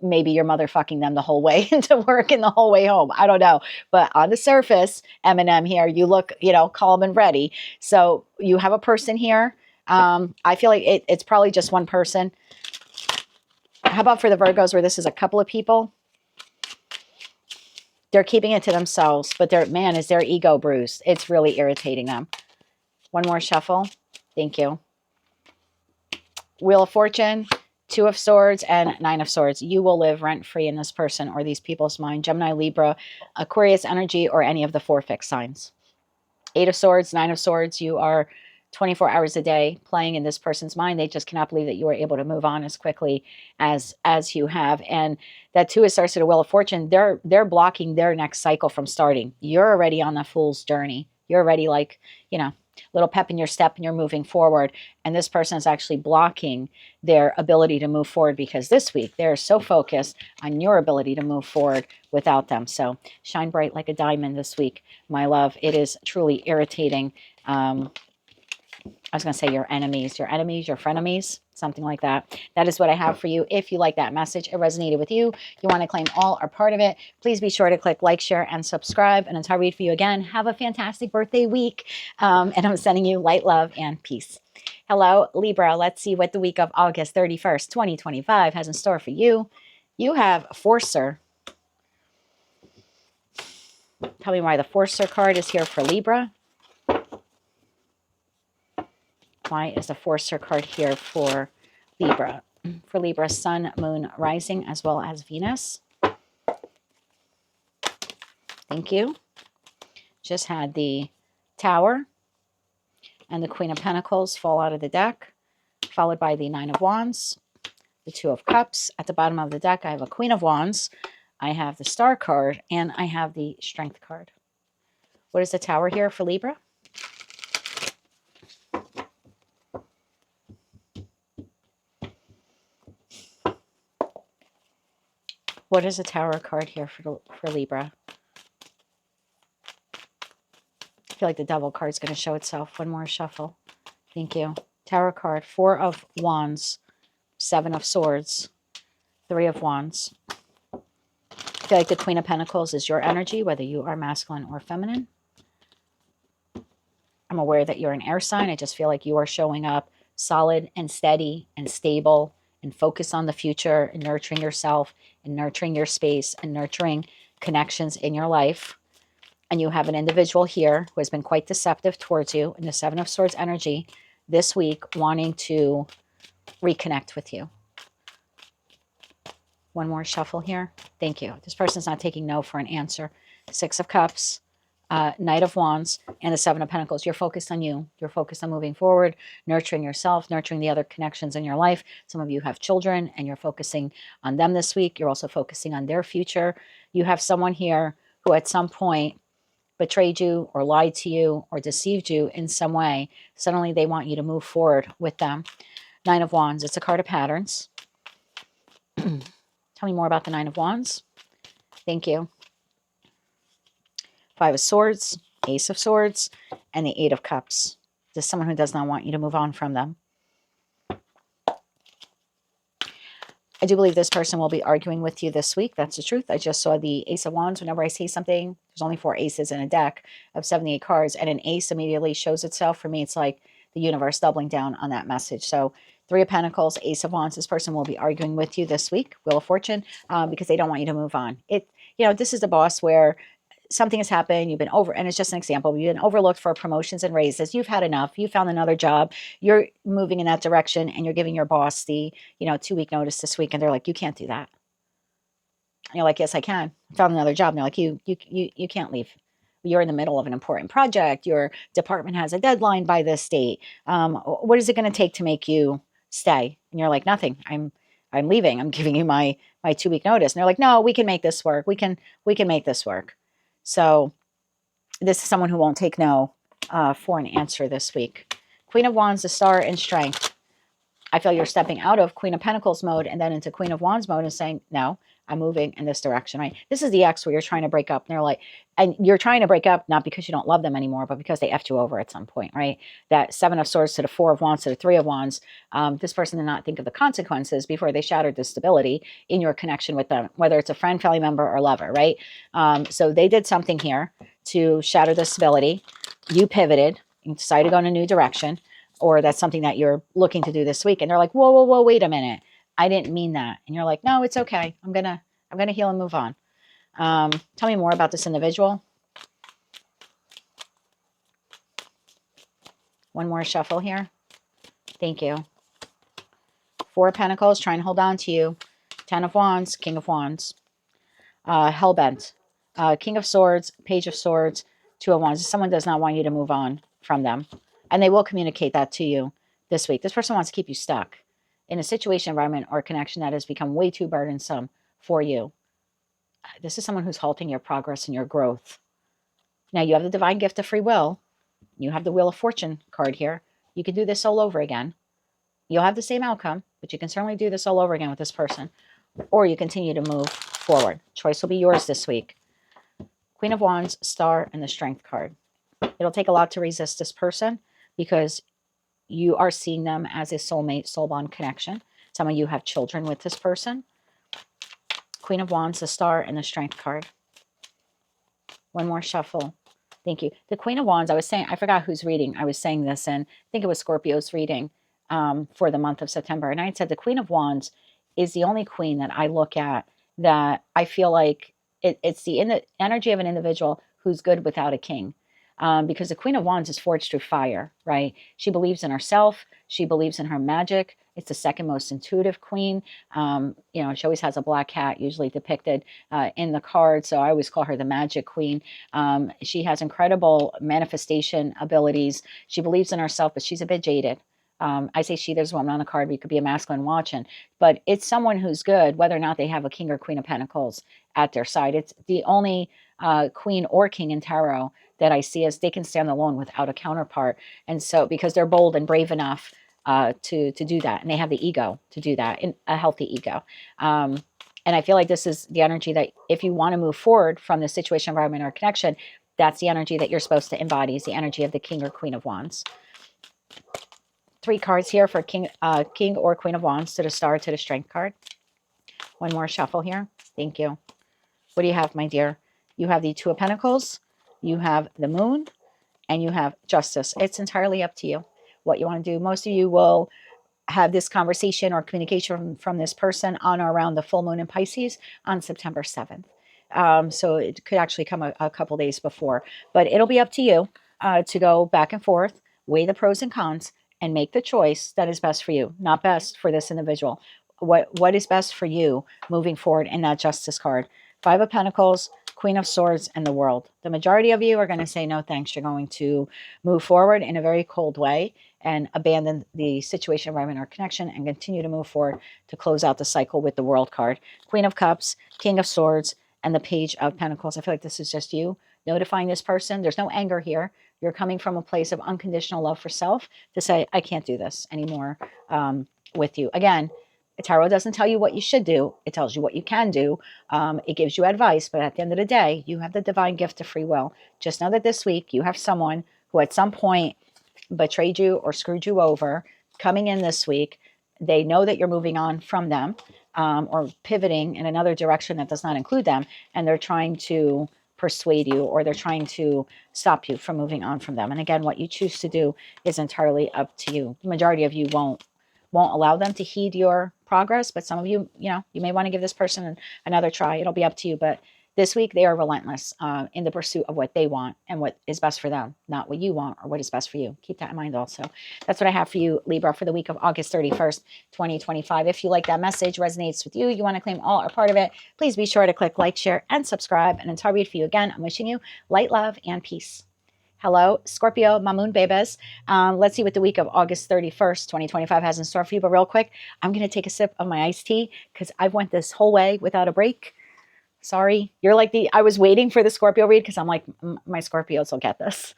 Maybe you're motherfucking them the whole way into work and the whole way home. I don't know. But on the surface, Eminem here, you look, you know, calm and ready. So you have a person here. I feel like it's probably just one person. How about for the Virgos where this is a couple of people? They're keeping it to themselves, but man, is their ego bruised. It's really irritating them. One more shuffle. Thank you. Wheel of Fortune, Two of Swords, and Nine of Swords. You will live rent-free in this person or these people's mind. Gemini, Libra, Aquarius energy, or any of the 4 fixed signs. Eight of Swords, Nine of Swords. You are 24 hours a day playing in this person's mind. They just cannot believe that you were able to move on as quickly as you have. And that Two of Swords to the Wheel of Fortune, they're blocking their next cycle from starting. You're already on the fool's journey. You're already, like, you know, little pep in your step and you're moving forward. And this person is actually blocking their ability to move forward because this week they're so focused on your ability to move forward without them. So shine bright like a diamond this week, my love. It is truly irritating. I was going to say your enemies, your frenemies, something like that. That is what I have for you. If you like that message, it resonated with you, you want to claim all or part of it, please be sure to click like, share, and subscribe. And until I read for you again, have a fantastic birthday week. And I'm sending you light, love, and peace. Hello, Libra. Let's see what the week of August 31st, 2025 has in store for you. You have Forcer. Tell me why the Forcer card is here for Libra. Why is the Forcer card here for Libra? For Libra, Sun, Moon, Rising, as well as Venus. Thank you. Just had the Tower and the Queen of Pentacles fall out of the deck, followed by the Nine of Wands, the Two of Cups. At the bottom of the deck, I have a Queen of Wands, I have the Star card, and I have the Strength card. What is the Tower here for Libra? What is the Tower card here for Libra? I feel like the Devil card is going to show itself. One more shuffle. Thank you. Tower card, Four of Wands, Seven of Swords, Three of Wands. I feel like the Queen of Pentacles is your energy, whether you are masculine or feminine. I'm aware that you're an air sign. I just feel like you are showing up solid and steady and stable and focused on the future and nurturing yourself and nurturing your space and nurturing connections in your life. And you have an individual here who has been quite deceptive towards you in the Seven of Swords energy this week, wanting to reconnect with you. One more shuffle here. Thank you. This person's not taking no for an answer. Six of Cups, Knight of Wands, and the Seven of Pentacles. You're focused on you. You're focused on moving forward, nurturing yourself, nurturing the other connections in your life. Some of you have children and you're focusing on them this week. You're also focusing on their future. You have someone here who at some point betrayed you or lied to you or deceived you in some way. Suddenly they want you to move forward with them. Nine of Wands. It's a card of patterns. Tell me more about the Nine of Wands. Thank you. Five of Swords, Ace of Swords, and the Eight of Cups. Just someone who does not want you to move on from them. I do believe this person will be arguing with you this week. That's the truth. I just saw the Ace of Wands. Whenever I see something, there's only 4 aces in a deck of 78 cards, and an ace immediately shows itself. For me, it's like the universe doubling down on that message. So 3 of Pentacles, Ace of Wands. This person will be arguing with you this week, Wheel of Fortune, because they don't want you to move on. This is the boss where something has happened, you've been over, and it's just an example, you've been overlooked for promotions and raises, you've had enough, you found another job, you're moving in that direction, and you're giving your boss the 2-week notice this week, and they're like, you can't do that. And you're like, yes, I can. I found another job. And they're like, you can't leave. You're in the middle of an important project. Your department has a deadline by this date. What is it going to take to make you stay? And you're like, nothing. I'm leaving. I'm giving you my 2-week notice. And they're like, no, we can make this work. We can make this work. So this is someone who won't take no for an answer this week. Queen of Wands, the Star, and Strength. I feel you're stepping out of Queen of Pentacles mode and then into Queen of Wands mode and saying, no, I'm moving in this direction, right? This is the ex where you're trying to break up. And they're like, and you're trying to break up not because you don't love them anymore, but because they effed you over at some point, right? That 7 of Swords to the 4 of Wands to the 3 of Wands. This person did not think of the consequences before they shattered the stability in your connection with them, whether it's a friend, family member, or lover, right? So they did something here to shatter the stability. You pivoted and decided to go in a new direction, or that's something that you're looking to do this week. And they're like, whoa, whoa, whoa, wait a minute. I didn't mean that. And you're like, no, it's okay. I'm gonna heal and move on. Tell me more about this individual. One more shuffle here. Thank you. 4 of Pentacles, trying to hold on to you. 10 of Wands, King of Wands. Hellbent. King of Swords, Page of Swords, 2 of Wands. Someone does not want you to move on from them. And they will communicate that to you this week. This person wants to keep you stuck in a situation, environment, or connection that has become way too burdensome for you. This is someone who's halting your progress and your growth. Now, you have the divine gift of free will. You have the Wheel of Fortune card here. You can do this all over again. You'll have the same outcome, but you can certainly do this all over again with this person. Or you continue to move forward. Choice will be yours this week. Queen of Wands, Star, and the Strength card. It'll take a lot to resist this person because you are seeing them as a soulmate, soul bond connection. Some of you have children with this person. Queen of Wands, the Star, and the Strength card. One more shuffle. Thank you. The Queen of Wands, I forgot who's reading. I was saying this, and I think it was Scorpio's reading for the month of September. And I had said the Queen of Wands is the only queen that I look at that I feel like it's the energy of an individual who's good without a king. Because the Queen of Wands is forged through fire, right? She believes in herself. She believes in her magic. It's the second most intuitive queen. She always has a black cat, usually depicted in the card. So I always call her the magic queen. She has incredible manifestation abilities. She believes in herself, but she's a bit jaded. I say she, there's a woman on the card, but you could be a masculine watching. But it's someone who's good, whether or not they have a king or queen of pentacles at their side. It's the only queen or king in tarot that I see as they can stand alone without a counterpart. And so because they're bold and brave enough to do that, and they have the ego to do that, in a healthy ego. And I feel like this is the energy that if you want to move forward from the situation, environment, or connection, that's the energy that you're supposed to embody, is the energy of the King or Queen of Wands. 3 cards here for King or Queen of Wands, to the Star, to the Strength card. One more shuffle here. Thank you. What do you have, my dear? You have the 2 of Pentacles, you have the Moon, and you have Justice. It's entirely up to you what you want to do. Most of you will have this conversation or communication from this person on or around the full moon in Pisces on September 7th. So it could actually come a couple days before. But it'll be up to you to go back and forth, weigh the pros and cons, and make the choice that is best for you, not best for this individual. What is best for you moving forward in that Justice card? 5 of Pentacles, Queen of Swords, and the World. The majority of you are going to say no thanks. You're going to move forward in a very cold way and abandon the situation, environment, or connection and continue to move forward to close out the cycle with the World card. Queen of Cups, King of Swords, and the Page of Pentacles. I feel like this is just you notifying this person. There's no anger here. You're coming from a place of unconditional love for self to say, I can't do this anymore with you. Again, tarot doesn't tell you what you should do. It tells you what you can do. It gives you advice, but at the end of the day, you have the divine gift of free will. Just know that this week you have someone who at some point betrayed you or screwed you over coming in this week. They know that you're moving on from them, or pivoting in another direction that does not include them, and they're trying to persuade you, or they're trying to stop you from moving on from them. And again, what you choose to do is entirely up to you. The majority of you won't allow them to heed your progress, but some of you, you may want to give this person another try. It'll be up to you. But this week, they are relentless in the pursuit of what they want and what is best for them, not what you want or what is best for you. Keep that in mind also. That's what I have for you, Libra, for the week of August 31st, 2025. If you like that message, resonates with you, you want to claim all or part of it, please be sure to click like, share, and subscribe. And until I read for you again, I'm wishing you light, love, and peace. Hello, Scorpio, my moon babies. Let's see what the week of August 31st, 2025 has in store for you. But real quick, I'm going to take a sip of my iced tea because I went this whole way without a break. Sorry. You're like I was waiting for the Scorpio read because I'm like, my Scorpios will get this.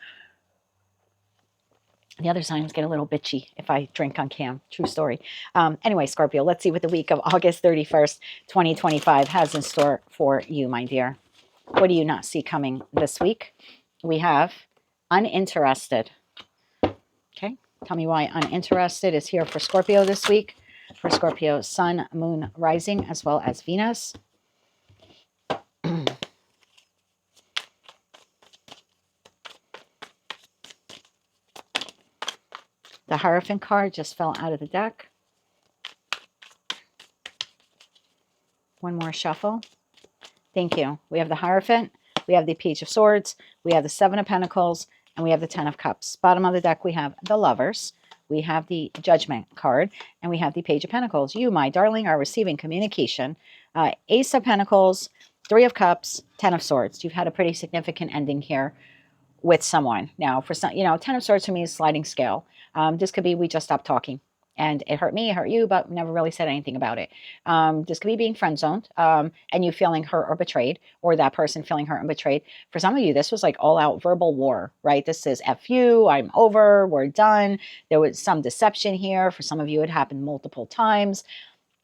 The other signs get a little bitchy if I drink on cam. True story. Anyway, Scorpio, let's see what the week of August 31st, 2025 has in store for you, my dear. What do you not see coming this week? We have uninterested. Okay. Tell me why uninterested is here for Scorpio this week. For Scorpio, Sun, Moon, Rising, as well as Venus. The Hierophant card just fell out of the deck. One more shuffle. Thank you. We have the Hierophant. We have the Page of Swords. We have the Seven of Pentacles. And we have the Ten of Cups. Bottom of the deck, we have the Lovers. We have the Judgment card. And we have the Page of Pentacles. You, my darling, are receiving communication. Ace of Pentacles, Three of Cups, Ten of Swords. You've had a pretty significant ending here with someone. Now, for some, Ten of Swords to me is sliding scale. This could be we just stopped talking. And it hurt me, it hurt you, but we never really said anything about it. This could be being friend zoned, and you feeling hurt or betrayed, or that person feeling hurt and betrayed. For some of you, this was like all out verbal war, right? This is F you, I'm over, we're done. There was some deception here. For some of you, it happened multiple times.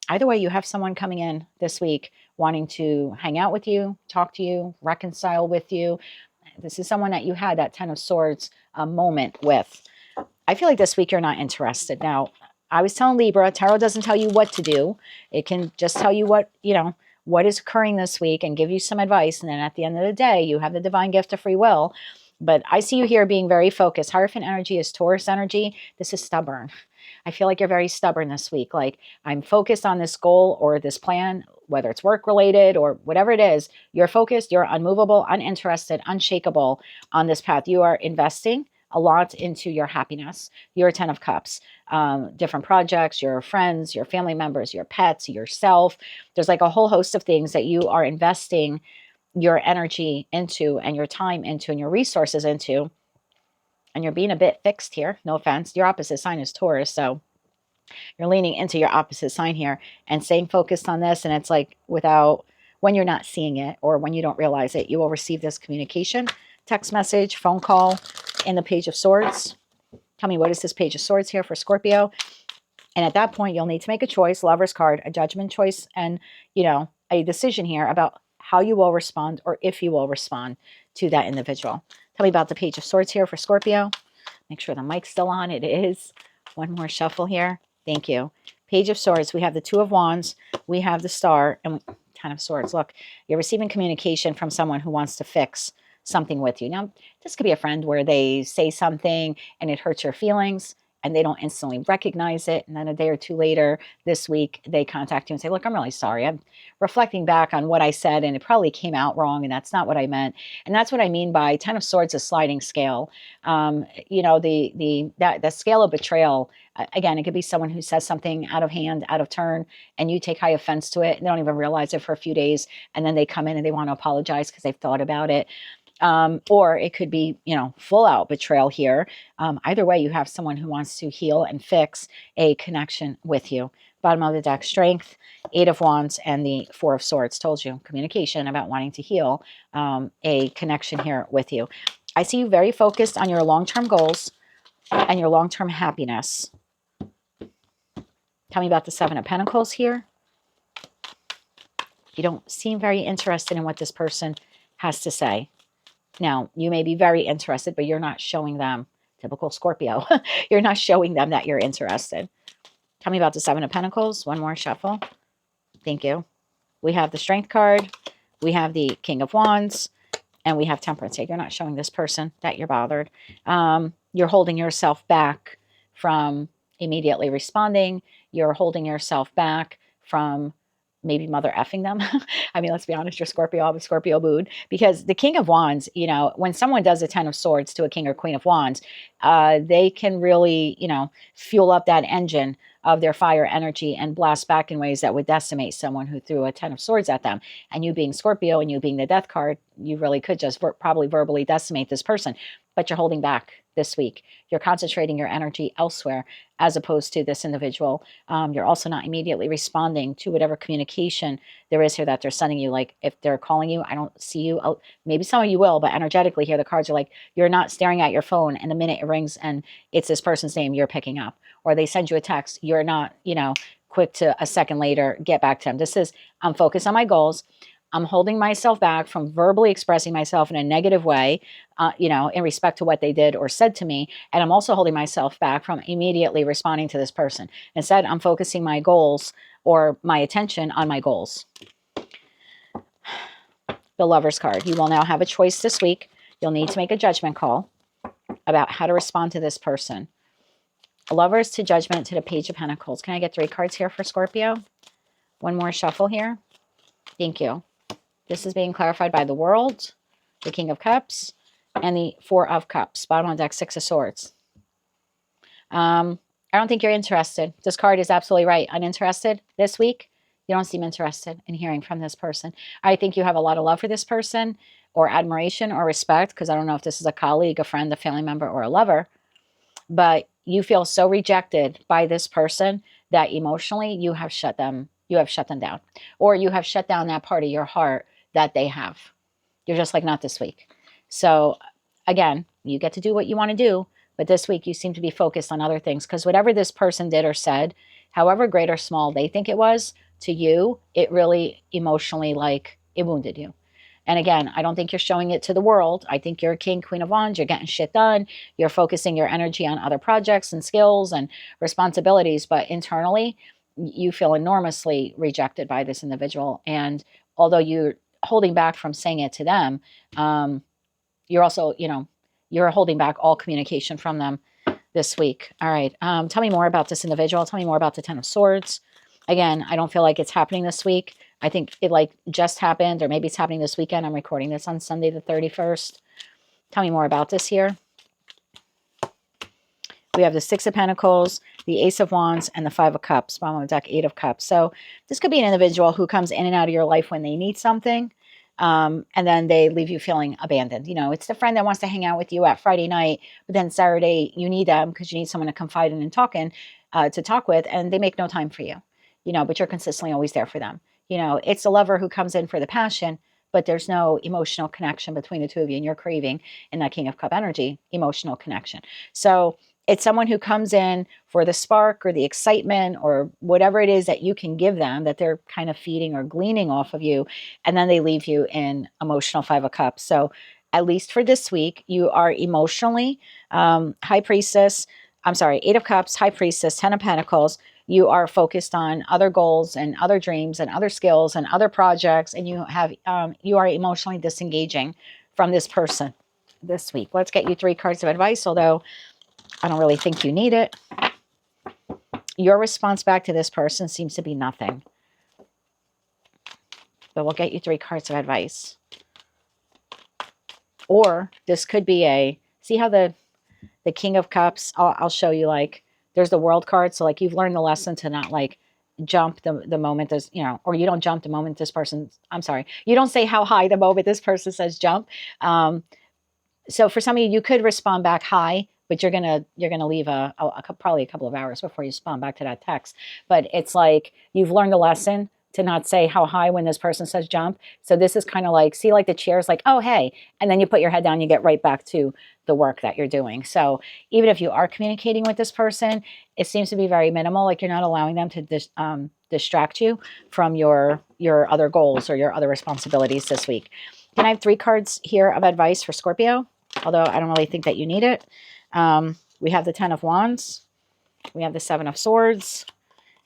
Either way, you have someone coming in this week wanting to hang out with you, talk to you, reconcile with you. This is someone that you had that Ten of Swords moment with. I feel like this week you're not interested. Now, I was telling Libra, tarot doesn't tell you what to do. It can just tell you what is occurring this week and give you some advice. And then at the end of the day, you have the divine gift of free will. But I see you here being very focused. Hierophant energy is Taurus energy. This is stubborn. I feel like you're very stubborn this week. Like, I'm focused on this goal or this plan, whether it's work related or whatever it is. You're focused, you're unmovable, uninterested, unshakable on this path. You are investing a lot into your happiness. Your Ten of Cups, different projects, your friends, your family members, your pets, yourself. There's like a whole host of things that you are investing your energy into and your time into and your resources into. And you're being a bit fixed here. No offense. Your opposite sign is Taurus. So you're leaning into your opposite sign here and staying focused on this. And it's like when you're not seeing it or when you don't realize it, you will receive this communication, text message, phone call in the Page of Swords. Tell me, what is this Page of Swords here for Scorpio? And at that point, you'll need to make a choice, Lover's card, a judgment choice, and, a decision here about how you will respond or if you will respond to that individual. Tell me about the Page of Swords here for Scorpio. Make sure the mic's still on. It is. One more shuffle here. Thank you. Page of Swords. We have the Two of Wands. We have the Star and Ten of Swords. Look, you're receiving communication from someone who wants to fix something with you. Now, this could be a friend where they say something and it hurts your feelings and they don't instantly recognize it. And then a day or two later this week, they contact you and say, look, I'm really sorry. I'm reflecting back on what I said and it probably came out wrong and that's not what I meant. And that's what I mean by Ten of Swords, a sliding scale. The scale of betrayal, again, it could be someone who says something out of hand, out of turn, and you take high offense to it and they don't even realize it for a few days. And then they come in and they want to apologize because they've thought about it. Or it could be, full out betrayal here. Either way, you have someone who wants to heal and fix a connection with you. Bottom of the deck, Strength, Eight of Wands, and the Four of Swords. Told you, communication about wanting to heal a connection here with you. I see you very focused on your long-term goals and your long-term happiness. Tell me about the Seven of Pentacles here. You don't seem very interested in what this person has to say. Now, you may be very interested, but you're not showing them Typical Scorpio. You're not showing them that you're interested. Tell me about the Seven of Pentacles. One more shuffle. Thank you. We have the Strength card. We have the King of Wands. And we have Temperance. You're not showing this person that you're bothered. You're holding yourself back from immediately responding. You're holding yourself back from maybe mother effing them. I mean, let's be honest, you're Scorpio, I'm a Scorpio mood. Because the King of Wands, you know, when someone does a Ten of Swords to a King or Queen of Wands, they can really, you know, fuel up that engine of their fire energy and blast back in ways that would decimate someone who threw a Ten of Swords at them. And you being Scorpio and you being the Death card, you really could just probably verbally decimate this person. But you're holding back this week. You're concentrating your energy elsewhere as opposed to this individual. You're also not immediately responding to whatever communication there is here that they're sending you. Like if they're calling you, I don't see you. Maybe some of you will, but energetically here, the cards are like, you're not staring at your phone and the minute it rings and it's this person's name, you're picking up. Or they send you a text, you're not, you know, quick to a second later, get back to them. This is, I'm focused on my goals. I'm holding myself back from verbally expressing myself in a negative way, you know, in respect to what they did or said to me. And I'm also holding myself back from immediately responding to this person. Instead, I'm focusing my goals or my attention on my goals. The Lover's card. You will now have a choice this week. You'll need to make a judgment call about how to respond to this person. Lovers to Judgment to the Page of Pentacles. Can I get 3 cards here for Scorpio? One more shuffle here. Thank you. This is being clarified by the World, the King of Cups, and the Four of Cups. Bottom on deck, 6 of Swords. I don't think you're interested. This card is absolutely right. Uninterested this week. You don't seem interested in hearing from this person. I think you have a lot of love for this person or admiration or respect, because I don't know if this is a colleague, a friend, a family member, or a lover. But you feel so rejected by this person that emotionally you have shut them down, or you have shut down that part of your heart that they have. You're just like, not this week. So again, you get to do what you want to do, but this week you seem to be focused on other things, because whatever this person did or said, however great or small they think it was, to you, it really emotionally, like, it wounded you. And again, I don't think you're showing it to the world. I think you're a King, Queen of Wands. You're getting shit done. You're focusing your energy on other projects and skills and responsibilities. But internally, you feel enormously rejected by this individual. And although you're holding back from saying it to them, you're also, you know, you're holding back all communication from them this week. All right. Tell me more about this individual. Tell me more about the Ten of Swords. Again, I don't feel like it's happening this week. I think it like just happened, or maybe it's happening this weekend. I'm recording this on Sunday the 31st. Tell me more about this here. We have the 6 of Pentacles, the Ace of Wands, and the 5 of Cups. Bottom of the deck, 8 of Cups. So this could be an individual who comes in and out of your life when they need something. And then they leave you feeling abandoned. You know, it's the friend that wants to hang out with you at Friday night, but then Saturday you need them because you need someone to confide in and to talk with, and they make no time for you. You know, but you're consistently always there for them. You know, it's a lover who comes in for the passion, but there's no emotional connection between the two of you, and you're craving in that King of Cup energy, emotional connection. So it's someone who comes in for the spark or the excitement or whatever it is that you can give them, that they're kind of feeding or gleaning off of you, and then they leave you in emotional 5 of Cups. So at least for this week, you are emotionally High Priestess, 8 of Cups, High Priestess, 10 of Pentacles. You are focused on other goals and other dreams and other skills and other projects, and you are emotionally disengaging from this person this week. Let's get you 3 cards of advice, although I don't really think you need it. Your response back to this person seems to be nothing. But we'll get you 3 cards of advice. Or this could be see how the King of Cups, I'll show you, like, there's the World card. So like you've learned the lesson to not like jump the moment there's, you know, or you don't jump the moment this person, you don't say how high the moment this person says jump. So for some of you, you could respond back high, but you're gonna leave probably a couple of hours before you respond back to that text. But it's like you've learned the lesson to not say how high when this person says jump. So this is kind of like, see, like the chairs, like, oh, hey, and then you put your head down, you get right back to the work that you're doing. So even if you are communicating with this person, it seems to be very minimal. Like you're not allowing them to distract you from your other goals or your other responsibilities this week. Can I have 3 cards here of advice for Scorpio? Although I don't really think that you need it. We have the 10 of Wands. We have the 7 of Swords.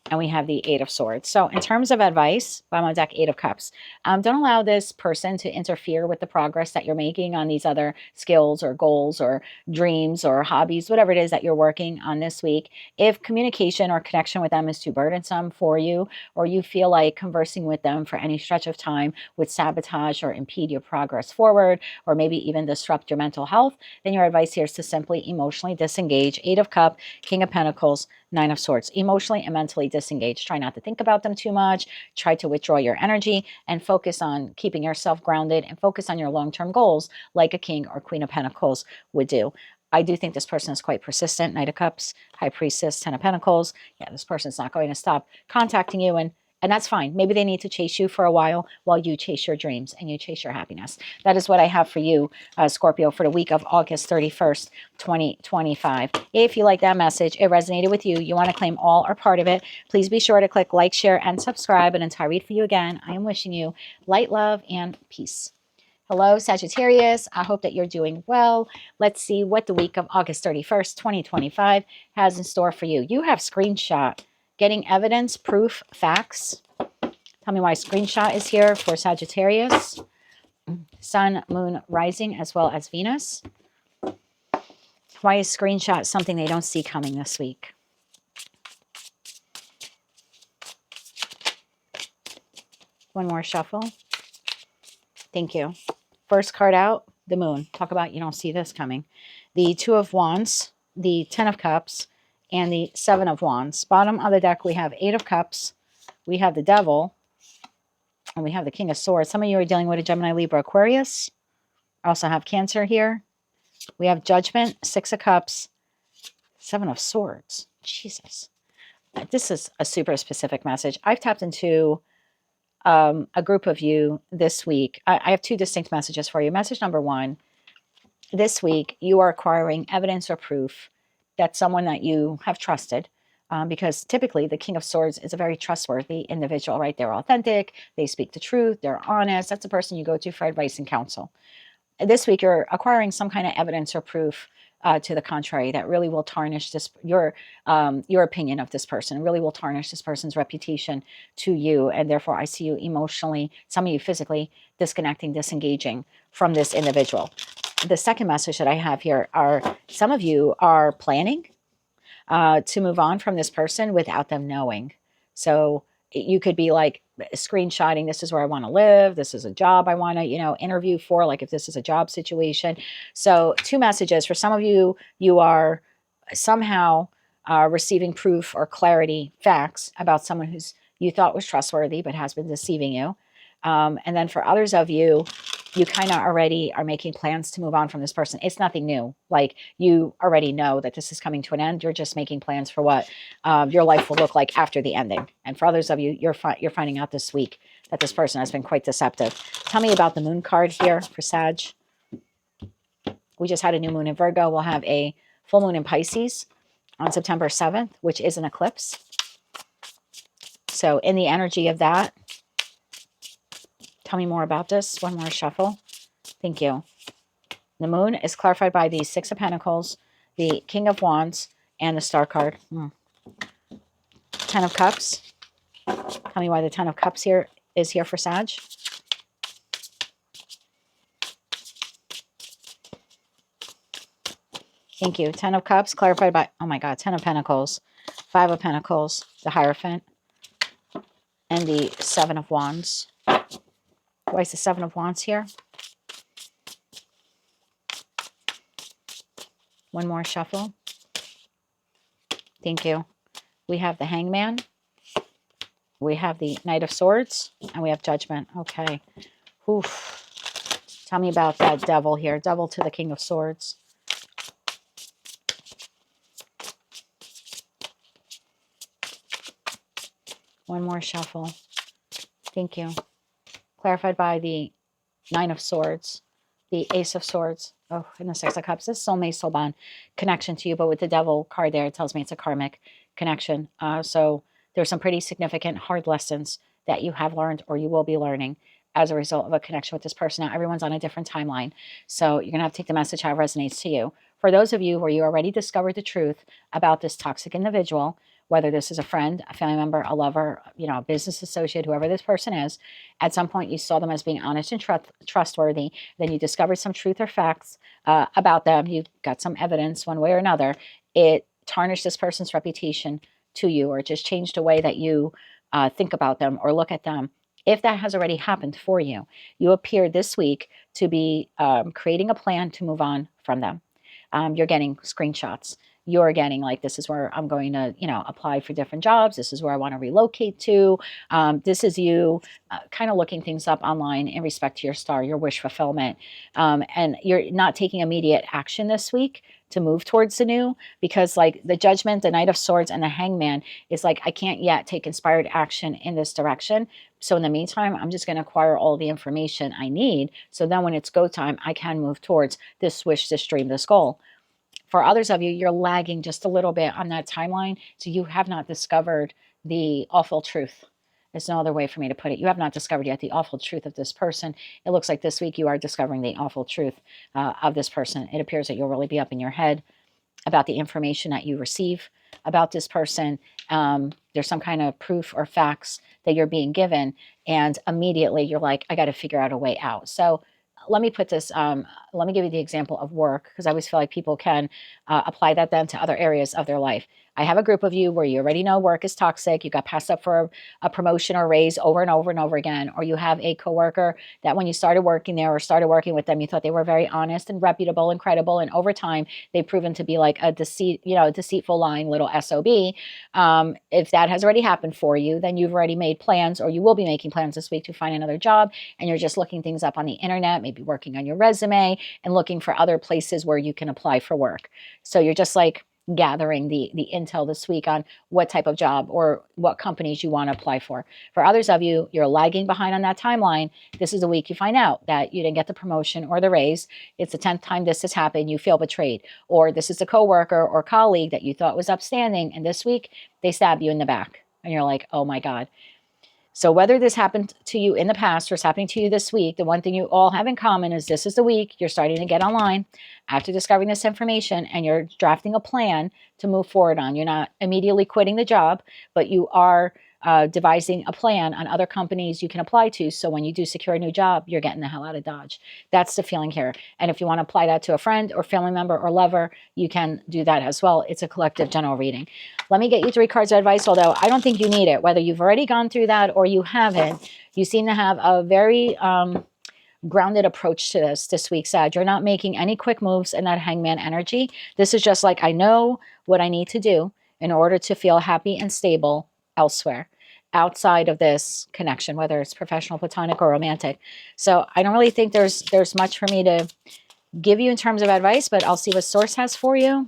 And we have the 8 of Swords. So in terms of advice, bottom of the deck, 8 of Cups. Don't allow this person to interfere with the progress that you're making on these other skills or goals or dreams or hobbies, whatever it is that you're working on this week. If communication or connection with them is too burdensome for you, or you feel like conversing with them for any stretch of time would sabotage or impede your progress forward, or maybe even disrupt your mental health, then your advice here is to simply emotionally disengage. 8 of Cups, King of Pentacles, 9 of Swords. Emotionally and mentally disengage. Try not to think about them too much. Try to withdraw your energy and focus on keeping yourself grounded and focus on your long-term goals like a King or Queen of Pentacles would do. I do think this person is quite persistent. Knight of Cups, High Priestess, 10 of Pentacles. Yeah, this person's not going to stop contacting you, and that's fine. Maybe they need to chase you for a while you chase your dreams and you chase your happiness. That is what I have for you, Scorpio, for the week of August 31st, 2025. If you like that message, it resonated with you, you want to claim all or part of it, please be sure to click like, share, and subscribe. And until I read for you again, I am wishing you light, love, and peace. Hello, Sagittarius. I hope that you're doing well. Let's see what the week of August 31st, 2025 has in store for you. You have screenshot. Getting evidence, proof, facts. Tell me why screenshot is here for Sagittarius. Sun, Moon, Rising, as well as Venus. Why is screenshot something they don't see coming this week? One more shuffle. Thank you. First card out, the Moon. Talk about you don't see this coming. The 2 of Wands, the 10 of Cups, and the 7 of Wands. Bottom of the deck, we have 8 of Cups. We have the Devil. And we have the King of Swords. Some of you are dealing with a Gemini, Libra, Aquarius. I also have Cancer here. We have Judgment, 6 of Cups, 7 of Swords. Jesus. This is a super specific message. I've tapped into a group of you this week. I have 2 distinct messages for you. Message number 1. This week, you are acquiring evidence or proof that someone that you have trusted, because typically the King of Swords is a very trustworthy individual, right? They're authentic. They speak the truth. They're honest. That's the person you go to for advice and counsel. This week, you're acquiring some kind of evidence or proof to the contrary that really will tarnish your opinion of this person, really will tarnish this person's reputation to you. And therefore, I see you emotionally, some of you physically, disconnecting, disengaging from this individual. The second message that I have here are some of you are planning to move on from this person without them knowing. So you could be like screenshotting, this is where I want to live. This is a job I want to, interview for, like if this is a job situation. So 2 messages for some of you, you are somehow receiving proof or clarity, facts about someone who's you thought was trustworthy, but has been deceiving you. And then for others of you, you kind of already are making plans to move on from this person. It's nothing new. Like you already know that this is coming to an end. You're just making plans for what your life will look like after the ending. And for others of you, you're finding out this week that this person has been quite deceptive. Tell me about the Moon card here for Sag. We just had a new moon in Virgo. We'll have a full moon in Pisces on September 7th, which is an eclipse. So in the energy of that, tell me more about this. One more shuffle. Thank you. The Moon is clarified by the 6 of Pentacles, the King of Wands, and the Star card. 10 of Cups. Tell me why the 10 of Cups here is here for Sag. Thank you. 10 of Cups clarified by, oh my God, 10 of Pentacles, 5 of Pentacles, the Hierophant, and the 7 of Wands. Why is the 7 of Wands here? One more shuffle. Thank you. We have the Hangman. We have the Knight of Swords. And we have Judgment. Okay. Oof. Tell me about that Devil here. Devil to the King of Swords. One more shuffle. Thank you. Clarified by the 9 of Swords, the Ace of Swords, oh, and the 6 of Cups. This is soulmate, soul bond connection to you, but with the Devil card there, it tells me it's a karmic connection. So there's some pretty significant hard lessons that you have learned or you will be learning as a result of a connection with this person. Now, everyone's on a different timeline, so you're going to have to take the message how it resonates to you. For those of you where you already discovered the truth about this toxic individual, whether this is a friend, a family member, a lover, you know, a business associate, whoever this person is, at some point you saw them as being honest and trustworthy. Then you discovered some truth or facts about them. You got some evidence one way or another. It tarnished this person's reputation to you, or it just changed the way that you think about them or look at them. If that has already happened for you, you appear this week to be creating a plan to move on from them. You're getting screenshots. You're getting like, this is where I'm going to, you know, apply for different jobs. This is where I want to relocate to. This is you kind of looking things up online in respect to your star, your wish fulfillment. And you're not taking immediate action this week to move towards the new, because like the Judgment, the Knight of Swords, and the Hangman is like, I can't yet take inspired action in this direction. So in the meantime, I'm just going to acquire all the information I need. So then when it's go time, I can move towards this wish, this dream, this goal. For others of you, you're lagging just a little bit on that timeline. So you have not discovered the awful truth. There's no other way for me to put it. You have not discovered yet the awful truth of this person. It looks like this week you are discovering the awful truth of this person. It appears that you'll really be up in your head about the information that you receive about this person. There's some kind of proof or facts that you're being given, and immediately you're like, I got to figure out a way out. So let me put this, let me give you the example of work, because I always feel like people can apply that then to other areas of their life. I have a group of you where you already know work is toxic. You got passed up for a promotion or raise over and over and over again. Or you have a coworker that when you started working there or started working with them, you thought they were very honest and reputable and credible. And over time, they've proven to be like a deceitful, lying little SOB. If that has already happened for you, then you've already made plans, or you will be making plans this week to find another job. And you're just looking things up on the internet, maybe working on your resume and looking for other places where you can apply for work. So you're just like gathering the intel this week on what type of job or what companies you want to apply for. For others of you, you're lagging behind on that timeline. This is the week you find out that you didn't get the promotion or the raise. It's the 10th time this has happened. You feel betrayed. Or this is a coworker or colleague that you thought was upstanding, and this week they stab you in the back. And you're like, oh my God. So whether this happened to you in the past or it's happening to you this week, the one thing you all have in common is this is the week you're starting to get online after discovering this information, and you're drafting a plan to move forward on. You're not immediately quitting the job, but you are devising a plan on other companies you can apply to. So when you do secure a new job, you're getting the hell out of Dodge. That's the feeling here. And if you want to apply that to a friend or family member or lover, you can do that as well. It's a collective general reading. Let me get you 3 cards of advice, although I don't think you need it. Whether you've already gone through that or you haven't, you seem to have a very grounded approach to this week, Sag. You're not making any quick moves in that Hangman energy. This is just like, I know what I need to do in order to feel happy and stable elsewhere, outside of this connection, whether it's professional, platonic, or romantic. So I don't really think there's much for me to give you in terms of advice, but I'll see what source has for you.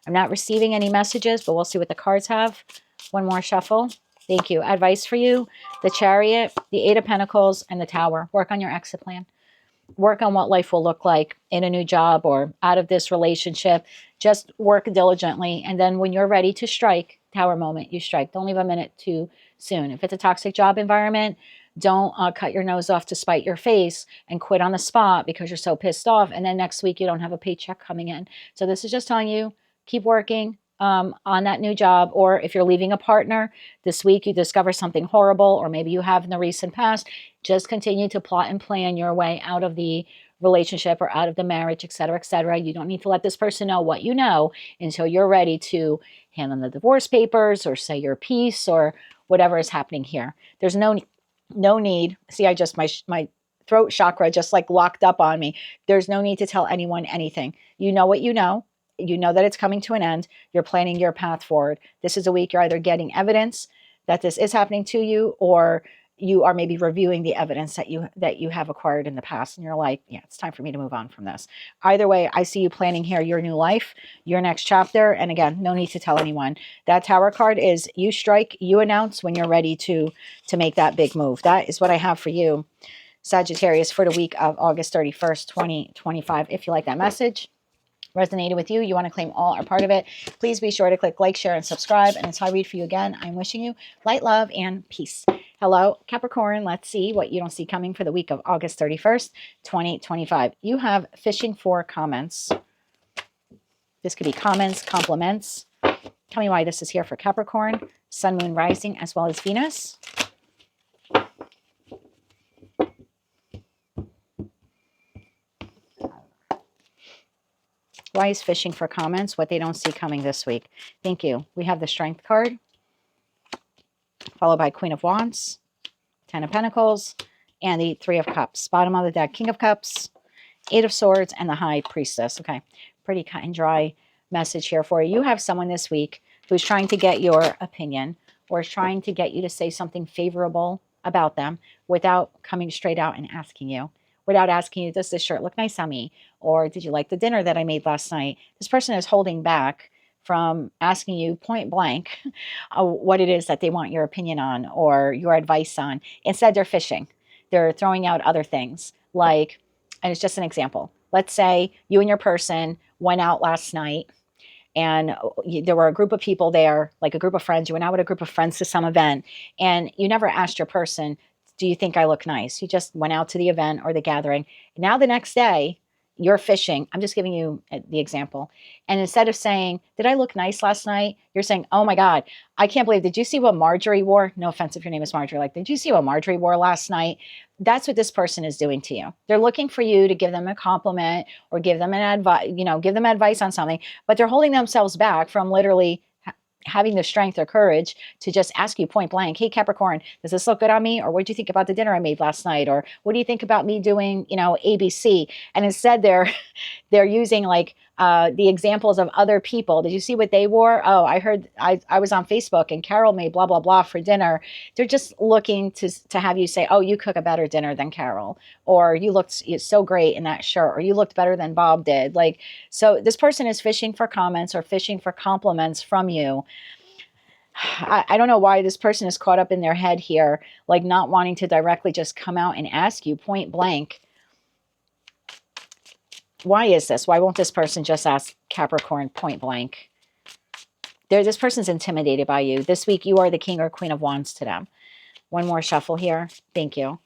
I'm not receiving any messages, but we'll see what the cards have. One more shuffle. Thank you. Advice for you: the Chariot, the 8 of Pentacles, and the Tower. Work on your exit plan. Work on what life will look like in a new job or out of this relationship. Just work diligently. And then when you're ready to strike, Tower moment, you strike. Don't leave a minute too soon. If it's a toxic job environment, don't cut your nose off to spite your face and quit on the spot because you're so pissed off. And then next week you don't have a paycheck coming in. So this is just telling you, keep working on that new job. Or if you're leaving a partner this week, you discover something horrible, or maybe you have in the recent past, just continue to plot and plan your way out of the relationship or out of the marriage, etc., etc. You don't need to let this person know what you know until you're ready to hand them the divorce papers or say your piece or whatever is happening here. There's no need. See, I just, my throat chakra just like locked up on me. There's no need to tell anyone anything. You know what you know. You know that it's coming to an end. You're planning your path forward. This is a week you're either getting evidence that this is happening to you, or you are maybe reviewing the evidence that you have acquired in the past, and you're like, yeah, it's time for me to move on from this. Either way, I see you planning here your new life, your next chapter. And again, no need to tell anyone. That Tower card is you strike, you announce when you're ready to make that big move. That is what I have for you, Sagittarius, for the week of August 31st, 2025. If you like that message, resonated with you, you want to claim all or part of it, please be sure to click like, share, and subscribe. And until I read for you again, I'm wishing you light, love, and peace. Hello, Capricorn. Let's see what you don't see coming for the week of August 31st, 2025. You have fishing for comments. This could be comments, compliments. Tell me why this is here for Capricorn, Sun, Moon, Rising, as well as Venus. Why is fishing for comments? What they don't see coming this week. Thank you. We have the Strength card, followed by Queen of Wands, Ten of Pentacles, and the Three of Cups. Bottom of the deck, King of Cups, Eight of Swords, and the High Priestess. Okay, pretty cut and dry message here for you. You have someone this week who's trying to get your opinion or is trying to get you to say something favorable about them without coming straight out and asking you. Without asking you, does this shirt look nice on me? Or did you like the dinner that I made last night? This person is holding back from asking you point blank what it is that they want your opinion on or your advice on. Instead, they're fishing. They're throwing out other things like, and it's just an example. Let's say you and your person went out last night and there were a group of people there, like a group of friends. You went out with a group of friends to some event and you never asked your person, do you think I look nice? You just went out to the event or the gathering. Now the next day, you're fishing. I'm just giving you the example. And instead of saying, did I look nice last night? You're saying, oh my God, I can't believe, did you see what Marjorie wore? No offense if your name is Marjorie. Like, did you see what Marjorie wore last night? That's what this person is doing to you. They're looking for you to give them a compliment or give them an advice, give them advice on something, but they're holding themselves back from literally having the strength or courage to just ask you point blank, hey, Capricorn, does this look good on me? Or what do you think about the dinner I made last night? Or what do you think about me doing, ABC? And instead they're using like the examples of other people. Did you see what they wore? Oh, I heard, I was on Facebook and Carol made blah, blah, blah for dinner. They're just looking to have you say, oh, you cook a better dinner than Carol. Or you looked so great in that shirt. Or you looked better than Bob did. Like, so this person is fishing for comments or fishing for compliments from you. I don't know why this person is caught up in their head here, like not wanting to directly just come out and ask you point blank. Why is this? Why won't this person just ask Capricorn point blank? This person's intimidated by you. This week, you are the King or Queen of Wands to them. One more shuffle here. Thank you.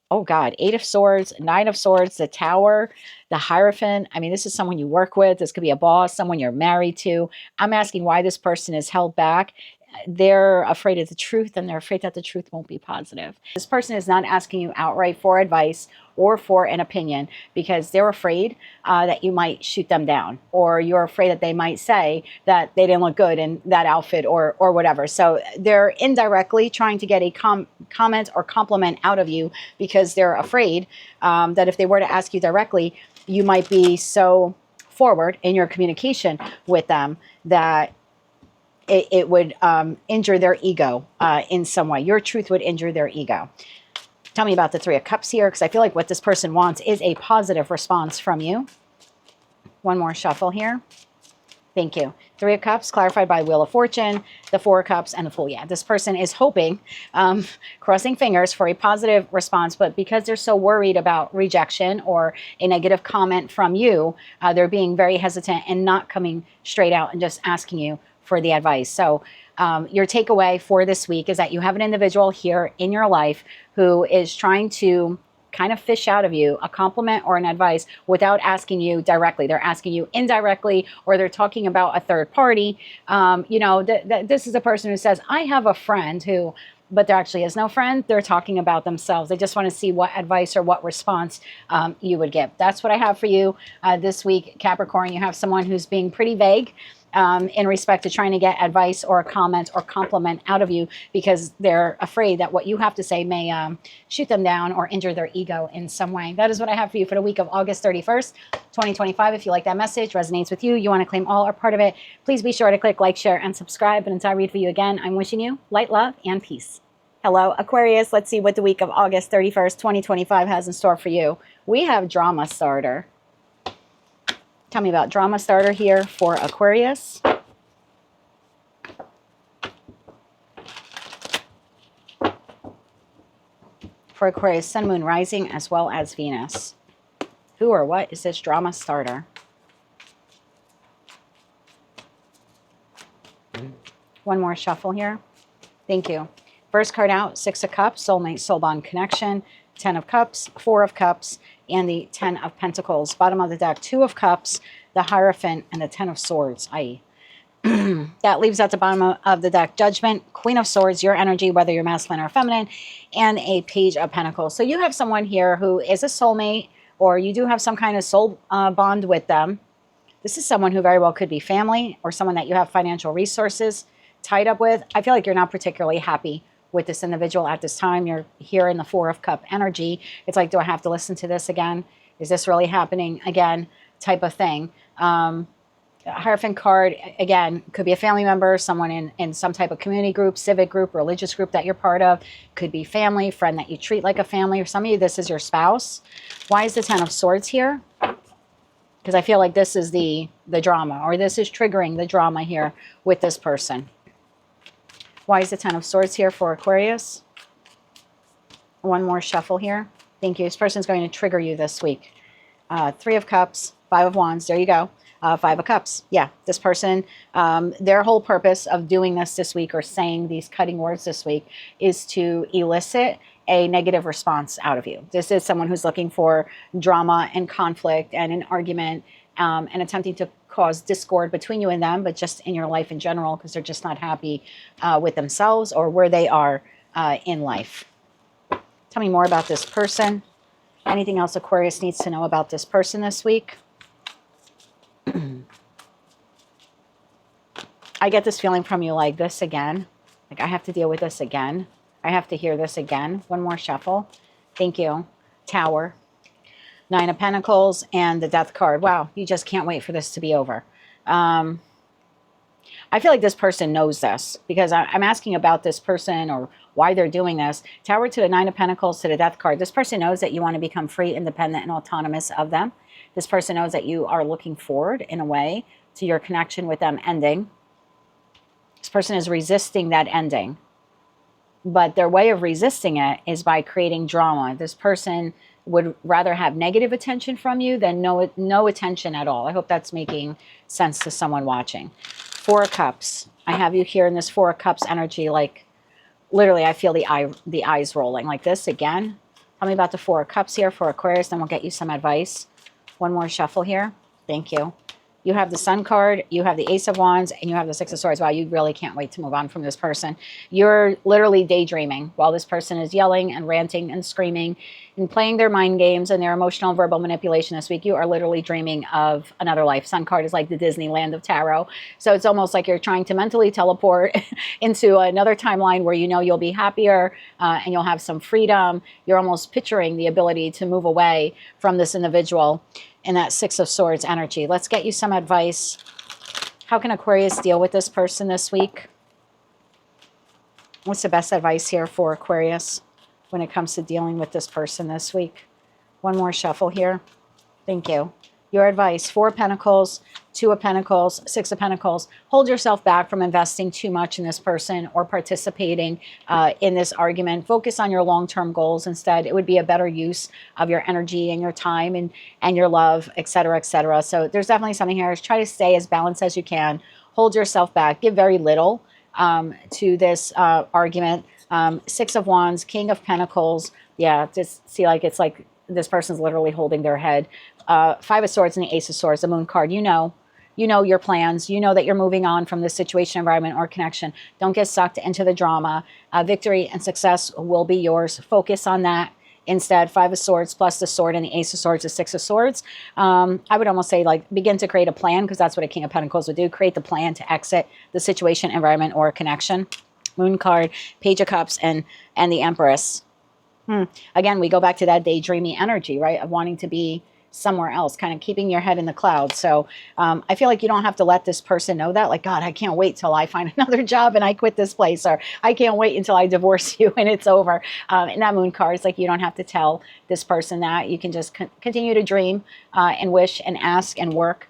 Oh God, Eight of Swords, Nine of Swords, the Tower, the Hierophant. I mean, this is someone you work with. This could be a boss, someone you're married to. I'm asking why this person is held back. They're afraid of the truth and they're afraid that the truth won't be positive. This person is not asking you outright for advice or for an opinion because they're afraid that you might shoot them down, or you're afraid that they might say that they didn't look good in that outfit or whatever. So they're indirectly trying to get a comment or compliment out of you because they're afraid that if they were to ask you directly, you might be so forward in your communication with them that it would injure their ego in some way. Your truth would injure their ego. Tell me about the Three of Cups here, because I feel like what this person wants is a positive response from you. One more shuffle here. Thank you. Three of Cups, clarified by Wheel of Fortune, the Four of Cups, and the Fool. Yeah, this person is hoping, crossing fingers for a positive response, but because they're so worried about rejection or a negative comment from you, they're being very hesitant and not coming straight out and just asking you for the advice. So your takeaway for this week is that you have an individual here in your life who is trying to kind of fish out of you a compliment or an advice without asking you directly. They're asking you indirectly, or they're talking about a third party. This is a person who says, I have a friend who, but there actually is no friend. They're talking about themselves. They just want to see what advice or what response you would give. That's what I have for you this week, Capricorn. You have someone who's being pretty vague in respect to trying to get advice or a comment or compliment out of you because they're afraid that what you have to say may shoot them down or injure their ego in some way. That is what I have for you for the week of August 31st, 2025. If you like that message, resonates with you, you want to claim all or part of it, please be sure to click like, share, and subscribe. And until I read for you again, I'm wishing you light, love, and peace. Hello, Aquarius. Let's see what the week of August 31st, 2025 has in store for you. We have Drama Starter. Tell me about Drama Starter here for Aquarius. For Aquarius, Sun, Moon, Rising, as well as Venus. Who or what is this Drama Starter? One more shuffle here. Thank you. First card out, Six of Cups, Soulmate, Soul Bond Connection. 10 of Cups, Four of Cups, and the 10 of Pentacles. Bottom of the deck, Two of Cups, the Hierophant, and the Ten of Swords. That leaves at the bottom of the deck Judgment, Queen of Swords, your energy, whether you're masculine or feminine, and a Page of Pentacles. So you have someone here who is a soulmate, or you do have some kind of soul bond with them. This is someone who very well could be family, or someone that you have financial resources tied up with. I feel like you're not particularly happy with this individual at this time. You're here in the Four of Cup energy. It's like, do I have to listen to this again? Is this really happening again? Type of thing. Hierophant card, again, could be a family member, someone in some type of community group, civic group, religious group that you're part of. Could be family, friend that you treat like a family, or some of you, this is your spouse. Why is the Ten of Swords here? Because I feel like this is the drama, or this is triggering the drama here with this person. Why is the Ten of Swords here for Aquarius? One more shuffle here. Thank you. This person's going to trigger you this week. Three of Cups, Five of Wands. There you go. Five of Cups. Yeah, this person, their whole purpose of doing this week, or saying these cutting words this week, is to elicit a negative response out of you. This is someone who's looking for drama and conflict and an argument, and attempting to cause discord between you and them, but just in your life in general, because they're just not happy with themselves or where they are in life. Tell me more about this person. Anything else Aquarius needs to know about this person this week? I get this feeling from you, like this again. Like, I have to deal with this again. I have to hear this again. One more shuffle. Thank you. Tower. Nine of Pentacles and the Death card. Wow, you just can't wait for this to be over. I feel like this person knows this, because I'm asking about this person or why they're doing this. Tower to the Nine of Pentacles to the Death card. This person knows that you want to become free, independent, and autonomous of them. This person knows that you are looking forward, in a way, to your connection with them ending. This person is resisting that ending. But their way of resisting it is by creating drama. This person would rather have negative attention from you than no attention at all. I hope that's making sense to someone watching. Four of Cups. I have you here in this Four of Cups energy. Like, literally, I feel the eyes rolling. Like this again. Tell me about the Four of Cups here for Aquarius, then we'll get you some advice. One more shuffle here. Thank you. You have the Sun card, you have the Ace of Wands, and you have the Six of Swords. Wow, you really can't wait to move on from this person. You're literally daydreaming while this person is yelling and ranting and screaming and playing their mind games and their emotional and verbal manipulation this week. You are literally dreaming of another life. Sun card is like the Disneyland of tarot. So it's almost like you're trying to mentally teleport into another timeline where you know you'll be happier and you'll have some freedom. You're almost picturing the ability to move away from this individual in that Six of Swords energy. Let's get you some advice. How can Aquarius deal with this person this week? What's the best advice here for Aquarius when it comes to dealing with this person this week? One more shuffle here. Thank you. Your advice: Four of Pentacles, Two of Pentacles, Six of Pentacles. Hold yourself back from investing too much in this person or participating in this argument. Focus on your long-term goals instead. It would be a better use of your energy and your time and your love, etc., etc. So there's definitely something here. Try to stay as balanced as you can. Hold yourself back. Give very little to this argument. Six of Wands, King of Pentacles. Yeah, just see, like, it's like this person's literally holding their head. Five of Swords and the Ace of Swords, the Moon card. You know your plans. You know that you're moving on from this situation, environment, or connection. Don't get sucked into the drama. Victory and success will be yours. Focus on that instead. Five of Swords plus the Sword and the Ace of Swords, the Six of Swords. I would almost say, like, begin to create a plan, because that's what a King of Pentacles would do. Create the plan to exit the situation, environment, or connection. Moon card, Page of Cups, and the Empress. Again, we go back to that daydreamy energy, right? Of wanting to be somewhere else, kind of keeping your head in the clouds. So I feel like you don't have to let this person know that, like, God, I can't wait till I find another job and I quit this place, or I can't wait until I divorce you and it's over. And that Moon card is like, you don't have to tell this person that. You can just continue to dream and wish and ask and work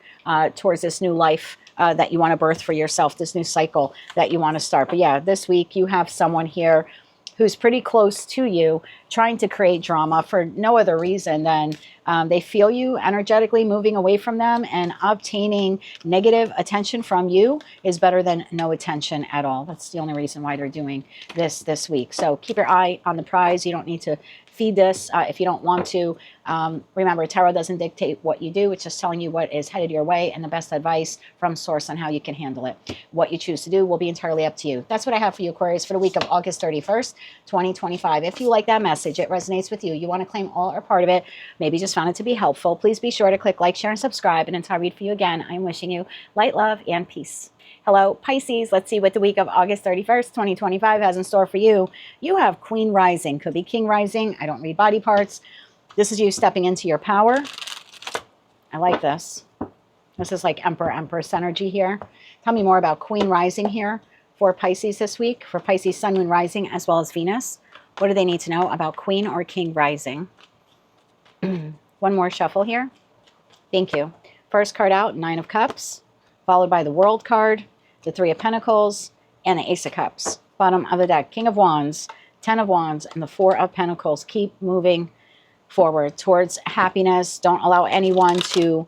towards this new life that you want to birth for yourself, this new cycle that you want to start. But yeah, this week you have someone here who's pretty close to you, trying to create drama for no other reason than they feel you energetically moving away from them, and obtaining negative attention from you is better than no attention at all. That's the only reason why they're doing this week. So keep your eye on the prize. You don't need to feed this if you don't want to. Remember, tarot doesn't dictate what you do. It's just telling you what is headed your way and the best advice from source on how you can handle it. What you choose to do will be entirely up to you. That's what I have for you, Aquarius, for the week of August 31st, 2025. If you like that message, it resonates with you, you want to claim all or part of it, maybe just found it to be helpful, please be sure to click like, share, and subscribe. And until I read for you again, I'm wishing you light, love, and peace. Hello, Pisces. Let's see what the week of August 31st, 2025 has in store for you. You have Queen Rising. Could be King Rising. I don't read body parts. This is you stepping into your power. I like this. This is like Emperor, Empress energy here. Tell me more about Queen Rising here for Pisces this week, for Pisces Sun, Moon, Rising, as well as Venus. What do they need to know about Queen or King Rising? One more shuffle here. Thank you. First card out, Nine of Cups, followed by the World card, the Three of Pentacles, and the Ace of Cups. Bottom of the deck, King of Wands, Ten of Wands, and the Four of Pentacles. Keep moving forward towards happiness. Don't allow anyone to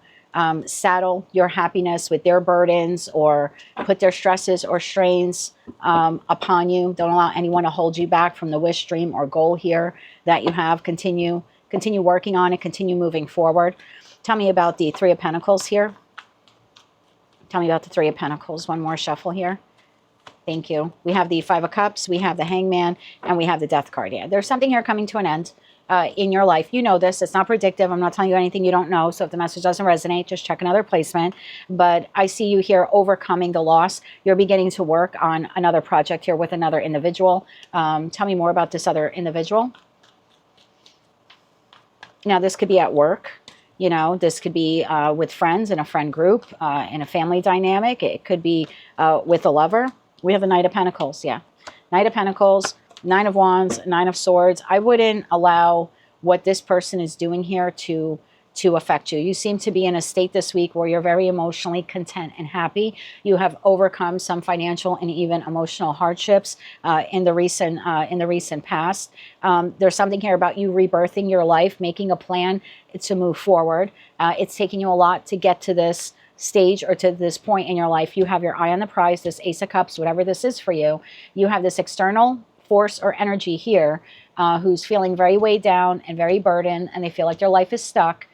saddle your happiness with their burdens or put their stresses or strains upon you. Don't allow anyone to hold you back from the wish, dream, or goal here that you have. Continue working on it. Continue moving forward. Tell me about the Three of Pentacles here. Tell me about the Three of Pentacles. One more shuffle here. Thank you. We have the Five of Cups, we have the Hangman, and we have the Death card. Yeah, there's something here coming to an end in your life. You know this. It's not predictive. I'm not telling you anything you don't know. So if the message doesn't resonate, just check another placement. But I see you here overcoming the loss. You're beginning to work on another project here with another individual. Tell me more about this other individual. Now, this could be at work. You know, this could be with friends in a friend group, in a family dynamic. It could be with a lover. We have the Knight of Pentacles, yeah. Knight of Pentacles, Nine of Wands, Nine of Swords. I wouldn't allow what this person is doing here to affect you. You seem to be in a state this week where you're very emotionally content and happy. You have overcome some financial and even emotional hardships in the recent past. There's something here about you rebirthing your life, making a plan to move forward. It's taking you a lot to get to this stage or to this point in your life. You have your eye on the prize, this Ace of Cups, whatever this is for you. You have this external force or energy here who's feeling very weighed down and very burdened, and they feel like their life is stuck.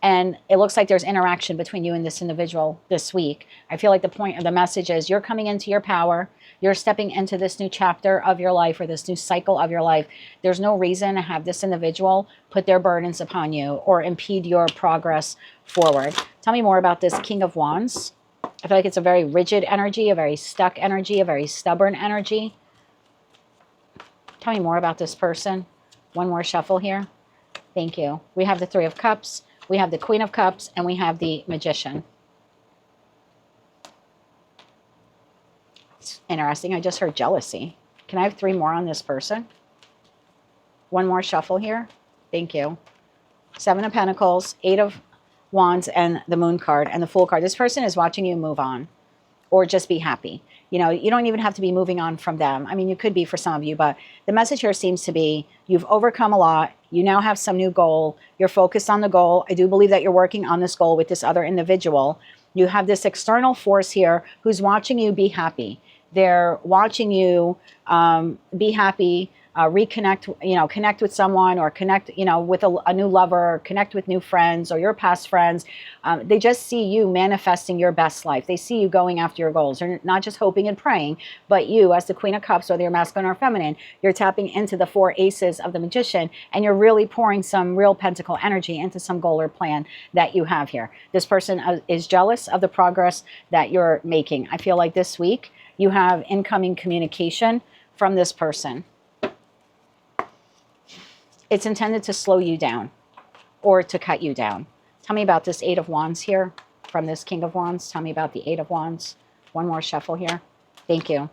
And it looks like there's interaction between you and this individual this week. I feel like the point of the message is you're coming into your power. You're stepping into this new chapter of your life or this new cycle of your life. There's no reason to have this individual put their burdens upon you or impede your progress forward. Tell me more about this King of Wands. I feel like it's a very rigid energy, a very stuck energy, a very stubborn energy. Tell me more about this person. One more shuffle here. Thank you. We have the Three of Cups. We have the Queen of Cups, and we have the Magician. It's interesting. I just heard jealousy. Can I have three more on this person? One more shuffle here. Thank you. Seven of Pentacles, Eight of Wands, and the Moon card, and the Fool card. This person is watching you move on or just be happy. You know, you don't even have to be moving on from them. I mean, you could be for some of you, but the message here seems to be you've overcome a lot. You now have some new goal. You're focused on the goal. I do believe that you're working on this goal with this other individual. You have this external force here who's watching you be happy. They're watching you be happy, reconnect, connect with someone or connect, with a new lover, or connect with new friends or your past friends. They just see you manifesting your best life. They see you going after your goals. They're not just hoping and praying, but you as the Queen of Cups, whether you're masculine or feminine, you're tapping into the four aces of the Magician, and you're really pouring some real pentacle energy into some goal or plan that you have here. This person is jealous of the progress that you're making. I feel like this week you have incoming communication from this person. It's intended to slow you down or to cut you down. Tell me about this Eight of Wands here from this King of Wands. Tell me about the Eight of Wands. One more shuffle here. Thank you.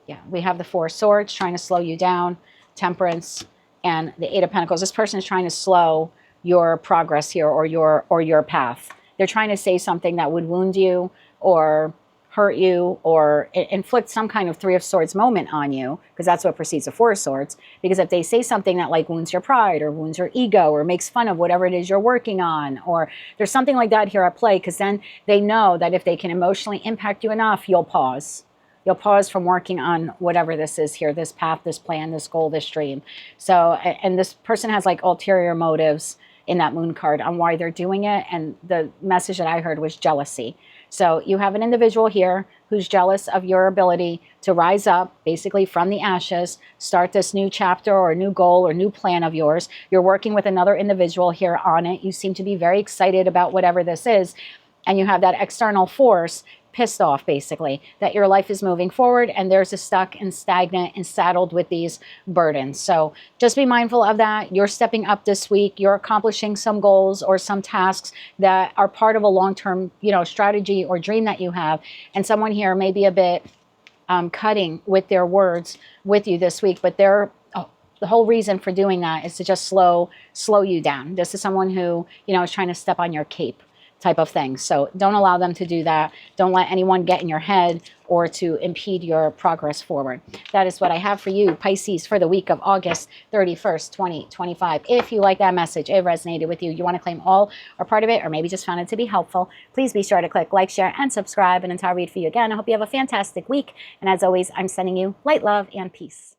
Yeah, we have the Four of Swords trying to slow you down, Temperance, and the Eight of Pentacles. This person is trying to slow your progress here or your path. They're trying to say something that would wound you or hurt you or inflict some kind of Three of Swords moment on you, because that's what precedes the Four of Swords. Because if they say something that like wounds your pride or wounds your ego or makes fun of whatever it is you're working on, or there's something like that here at play, because then they know that if they can emotionally impact you enough, you'll pause. You'll pause from working on whatever this is here, this path, this plan, this goal, this dream. So, and this person has like ulterior motives in that moon card on why they're doing it. And the message that I heard was jealousy. So you have an individual here who's jealous of your ability to rise up basically from the ashes, start this new chapter or new goal or new plan of yours. You're working with another individual here on it. You seem to be very excited about whatever this is. And you have that external force pissed off basically that your life is moving forward and there's a stuck and stagnant and saddled with these burdens. So just be mindful of that. You're stepping up this week. You're accomplishing some goals or some tasks that are part of a long-term, strategy or dream that you have. And someone here may be a bit cutting with their words with you this week, but the whole reason for doing that is to just slow you down. This is someone who, is trying to step on your cape type of thing. So don't allow them to do that. Don't let anyone get in your head or to impede your progress forward. That is what I have for you, Pisces, for the week of August 31st, 2025. If you like that message, it resonated with you, you want to claim all or part of it, or maybe just found it to be helpful, please be sure to click like, share, and subscribe. And until I read for you again, I hope you have a fantastic week. And as always, I'm sending you light, love, and peace.